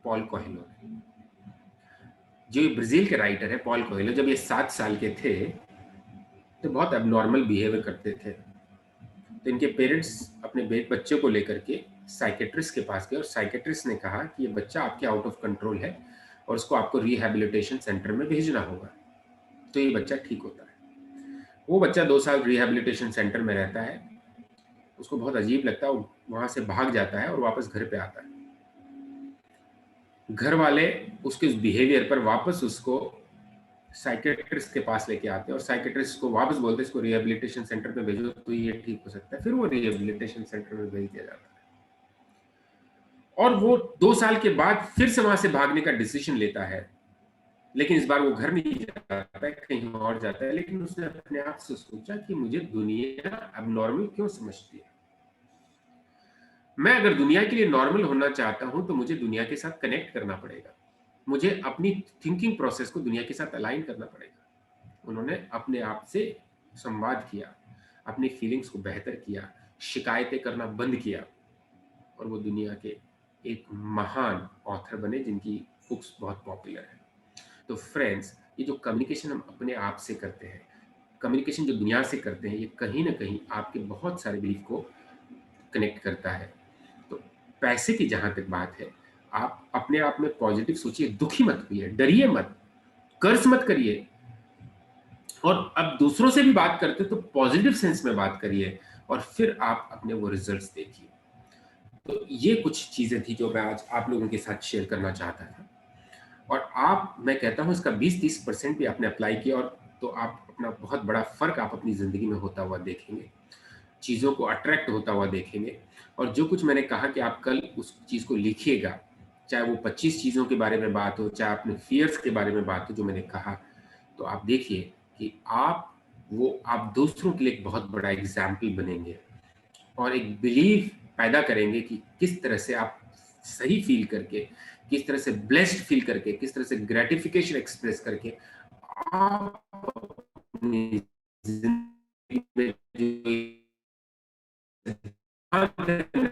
पॉल कोएल्हो ने। जो ब्राजील के राइटर है पॉल कोएल्हो, जब ये 7 साल के थे तो बहुत एबनॉर्मल बिहेवियर करते थे। तो इनके पेरेंट्स अपने बच्चे को लेकर के साइकेट्रिस्ट के पास गए, और साइकेट्रिस्ट ने कहा कि ये बच्चा आपके आउट ऑफ कंट्रोल है और उसको आपको रिहैबिलिटेशन सेंटर में भेजना होगा, तो ये बच्चा ठीक होता है। वो बच्चा 2 साल रिहैबिलिटेशन सेंटर में रहता है, उसको बहुत अजीब लगता है, वहां से भाग जाता है और वापस घर पे आता है। घर वाले उसके उस बिहेवियर पर वापस उसको साइकेट्रिस्ट के पास लेके आते हैं, और साइकेट्रिस्ट को वापस बोलते हैं इसको रिहैबिलिटेशन सेंटर में भेजो तो ये ठीक हो सकता है। फिर वो रिहैबिलिटेशन सेंटर में भेज दिया जाता है, और वो 2 साल के बाद फिर से वहां से भागने का डिसीजन लेता है, लेकिन इस बार वो घर नहीं जाता है, कहीं और जाता है। लेकिन उसने अपने आप से सोचा कि मुझे दुनिया अब नॉर्मल क्यों समझती है? मैं अगर दुनिया के लिए नॉर्मल होना चाहता हूं तो मुझे दुनिया के साथ कनेक्ट करना पड़ेगा, मुझे अपनी थिंकिंग प्रोसेस को दुनिया के साथ अलाइन करना पड़ेगा। उन्होंने अपने आप से संवाद किया, अपनी फीलिंग्स को बेहतर किया, शिकायतें करना बंद किया, और वो दुनिया के एक महान ऑथर बने जिनकी बुक्स बहुत पॉपुलर है। तो फ्रेंड्स, ये जो कम्युनिकेशन हम अपने आप से करते हैं, कम्युनिकेशन जो दुनिया से करते हैं, ये कहीं ना कहीं आपके बहुत सारे बिलीफ को कनेक्ट करता है। तो पैसे की जहां तक बात है, आप अपने आप में पॉजिटिव सोचिए, दुखी मत होइए, डरिए मत, कर्ज मत करिए, और अब दूसरों से भी बात करते तो पॉजिटिव सेंस में बात करिए, और फिर आप अपने वो रिजल्ट्स देखिए। तो ये कुछ चीजें थी जो मैं आज आप लोगों के साथ शेयर करना चाहता था। और आप, मैं कहता हूं इसका 20-30% भी आपने अप्लाई किया, और तो आप अपना बहुत बड़ा फर्क आप अपनी जिंदगी में होता हुआ देखेंगे, चीजों को अट्रैक्ट होता हुआ देखेंगे। और जो कुछ मैंने कहा कि आप कल उस चीज को लिखिएगा, चाहे वो 25 चीजों के बारे में बात हो, चाहे अपने फियर्स के बारे में बात हो जो मैंने कहा, तो आप देखिए कि आप दूसरों के लिए एक बहुत बड़ा एग्जाम्पल बनेंगे, और एक बिलीव पैदा करेंगे कि किस तरह से आप सही फील करके, किस तरह से ब्लेस्ड फील करके, किस तरह से ग्रेटिफिकेशन एक्सप्रेस करके आप अपनी जिंदगी में आकर्षण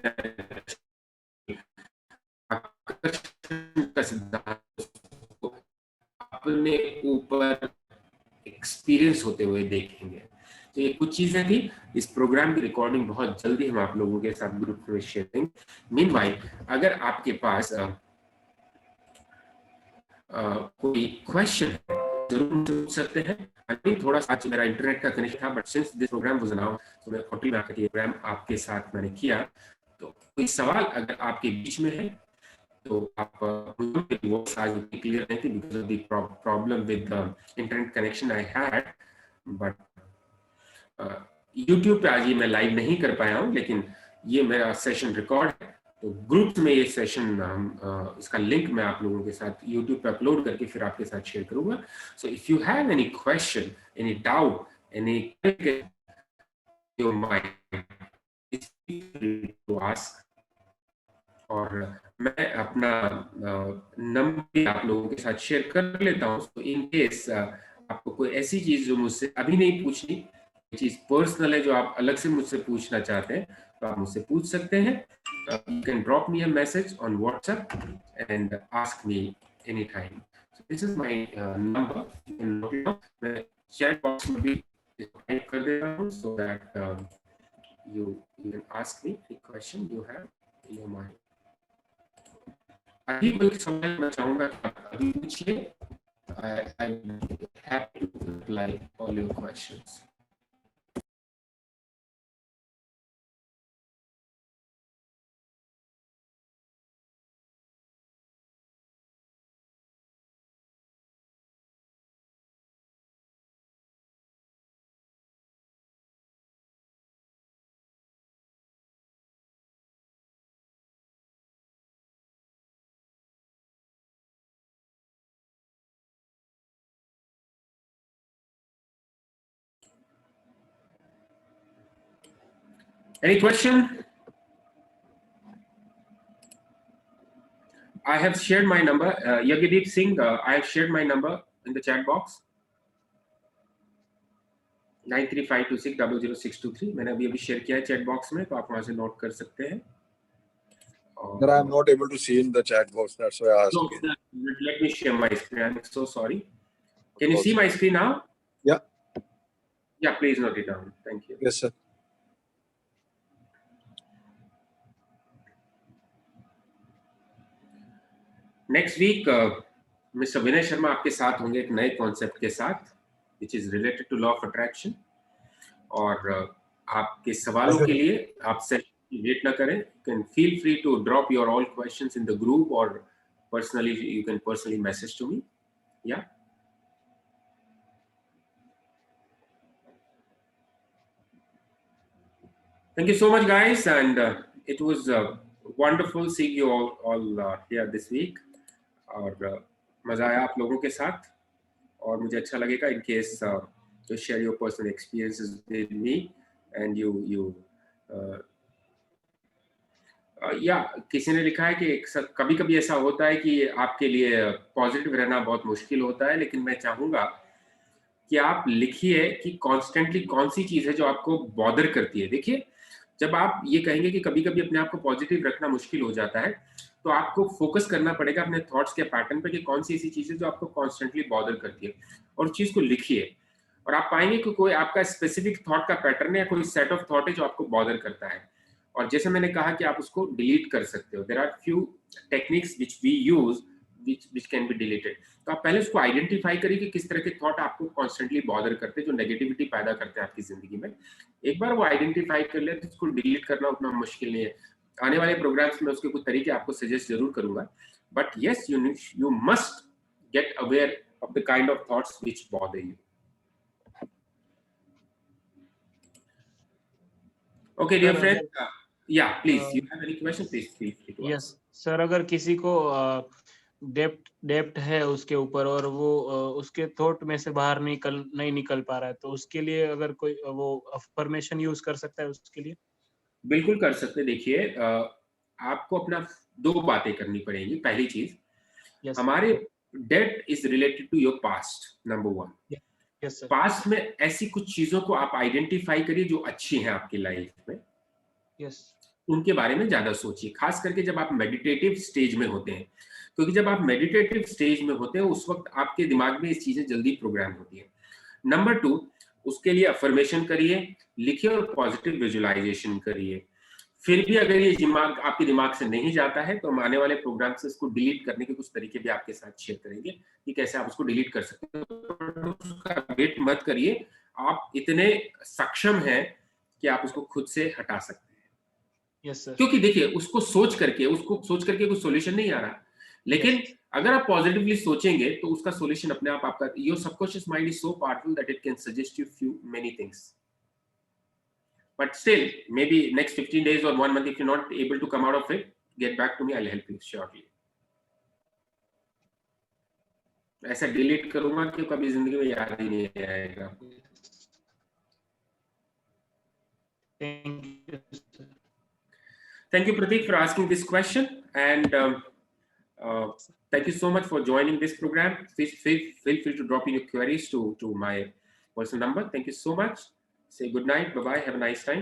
का सिद्धांत को अपने ऊपर एक्सपीरियंस होते हुए देखेंगे। तो ये कुछ चीजें थी। इस प्रोग्राम की रिकॉर्डिंग बहुत जल्दी हम आप लोगों के साथ ग्रुप में शेयर करेंगे। मीनवाइल, अगर आपके पास कोई क्वेश्चन है जरूर पूछ सकते हैं। अभी थोड़ा सा मेरा इंटरनेट का कनेक्शन था, but since this programme was now, तो मैं होटल में आकर ये प्रोग्राम आपके साथ मैंने किया। तो कोई सवाल अगर आपके बीच में है तो आप मुझे वॉइस आज क्लियर नहीं थी because of the problem with the internet connection I had, but YouTube पे आज ये मैं लाइव नहीं कर पाया हूँ, लेकिन ये मेरा सेशन रिकॉर्ड है। तो ग्रुप में ये सेशन इसका लिंक मैं आप लोगों के साथ यूट्यूब पे अपलोड करके फिर आपके साथ शेयर करूंगा। So if you have any question, any doubt, any your mind, to ask. और मैं अपना नंबर आप लोगों के साथ शेयर कर लेता हूँ, तो इन केस आपको कोई ऐसी चीज जो मुझसे अभी नहीं पूछनी, चीज पर्सनल है जो आप अलग से मुझसे पूछना चाहते हैं, तो आप मुझसे पूछ सकते हैं। You can drop me a message on WhatsApp and ask me anytime. So this is my number. You can note it down. मैं chat box में भी type कर देता हूँ so that you can ask me any question you have in your mind. अभी कोई सवाल मैं चाहूंगा कि आप अभी पूछिए, I'm happy to reply all your questions. Any question? I have shared my number. Yagyadeep Singh, I have shared my number in the chat box. 9352600623. मैंने अभी शेयर किया है चैट बॉक्स में, तो आप वहां से नोट कर सकते हैं. Sir, I am not able to see in the chat box. That's why I asked. No, let me share my screen. I'm so sorry. Can you see my screen now? Yeah. Yeah, please note it down. Thank you. Yes, sir. Next week, Mr. Vinay Sharma आपके साथ होंगे एक नए concept के साथ, which is related to law of attraction. और आपके सवालों के लिए आप सेशन वेट ना करें. You can feel free to drop your all questions in the group, or personally you can personally message to me. Yeah. Thank you so much, guys, and it was wonderful seeing you all here this week. और मजा आया आप लोगों के साथ, और मुझे अच्छा लगेगा in case to share your personal experiences with me, and you या किसी ने लिखा है कि कभी-कभी ऐसा होता है कि आपके लिए पॉजिटिव रहना बहुत मुश्किल होता है, लेकिन मैं चाहूंगा कि आप लिखिए कि कॉन्स्टेंटली कौन सी चीज है जो आपको बॉदर करती है. देखिए, जब आप ये कहेंगे कि कभी-कभी अपने आप को पॉजिटिव रखना मुश्किल हो जाता है, तो आपको फोकस करना पड़ेगा अपने थॉट्स के पैटर्न पे कि कौन सी ऐसी चीज है जो आपको कॉन्स्टेंटली बॉदर करती है, और उस चीज को लिखिए, और आप पाएंगे कि कोई आपका स्पेसिफिक थॉट का पैटर्न है या कोई सेट ऑफ थॉट है जो आपको बॉदर करता है. और जैसे मैंने कहा कि आप उसको डिलीट कर सकते हो. There are few techniques which we use which can be deleted. तो आप पहले उसको आइडेंटिफाई करिए कि किस तरह के थॉट आपको कॉन्स्टेंटली बॉदर करते हैं, जो नेगेटिविटी पैदा करते हैं आपकी जिंदगी में. एक बार वो आइडेंटिफाई कर ले तो उसको डिलीट करना उतना मुश्किल नहीं है. आने वाले प्रोग्राम्स में उसके कुछ तरीके आपको सजेस्ट जरूर करूंगा, but yes, you must get aware of the kind of thoughts which bother you. Okay, dear friend. Yeah, please. You have any question? Please feel free to ask. Yes, sir, अगर किसी को डेप्ट है उसके ऊपर और वो उसके थॉट में से बाहर नहीं निकल पा रहा है, तो उसके लिए अगर कोई वो अफर्मेशन यूज कर सकता है उसके लिए? बिल्कुल कर सकते. देखिए, आपको अपना दो बातें करनी पड़ेंगी. पहली चीज, yes, हमारे date is related to your past. Number one, yes, past में ऐसी कुछ चीजों को आप आइडेंटिफाई करिए जो अच्छी हैं आपकी लाइफ में. yes, उनके बारे में ज्यादा सोचिए, खास करके जब आप मेडिटेटिव स्टेज में होते हैं, क्योंकि जब आप मेडिटेटिव स्टेज में होते हैं उस वक्त आपके दिमाग में ये चीजें जल्दी प्रोग्राम होती है. नंबर टू, उसके लिए अफर्मेशन करिए, लिखिए और पॉजिटिव विजुअलाइजेशन करिए. फिर भी अगर ये दिमाग आपके दिमाग से नहीं जाता है, तो हम आने वाले प्रोग्राम से इसको डिलीट करने के कुछ तरीके भी आपके साथ शेयर करेंगे कि कैसे आप उसको डिलीट कर सकते हैं. उसका वेट मत करिए, आप इतने सक्षम हैं कि आप उसको खुद से हटा सकते हैं. yes, sir. क्योंकि देखिए, उसको सोच करके कुछ सॉल्यूशन नहीं आ रहा, लेकिन अगर आप पॉजिटिवली सोचेंगे तो उसका सॉल्यूशन अपने आप आपका. Your subconscious mind is so powerful that it can suggest you few many things. But still, maybe next 15 days or 1 month, if you're not able to come out of it, get back to me. I'll help you shortly. ऐसा delete करूंगा कि कभी जिंदगी में याद ही नहीं आएगा. Thank you, sir. Thank you, Pratik, for asking this question, and thank you so much for joining this program. Feel free to drop in your queries to my personal number. Thank you so much. Say good night. Bye bye. Have a nice time.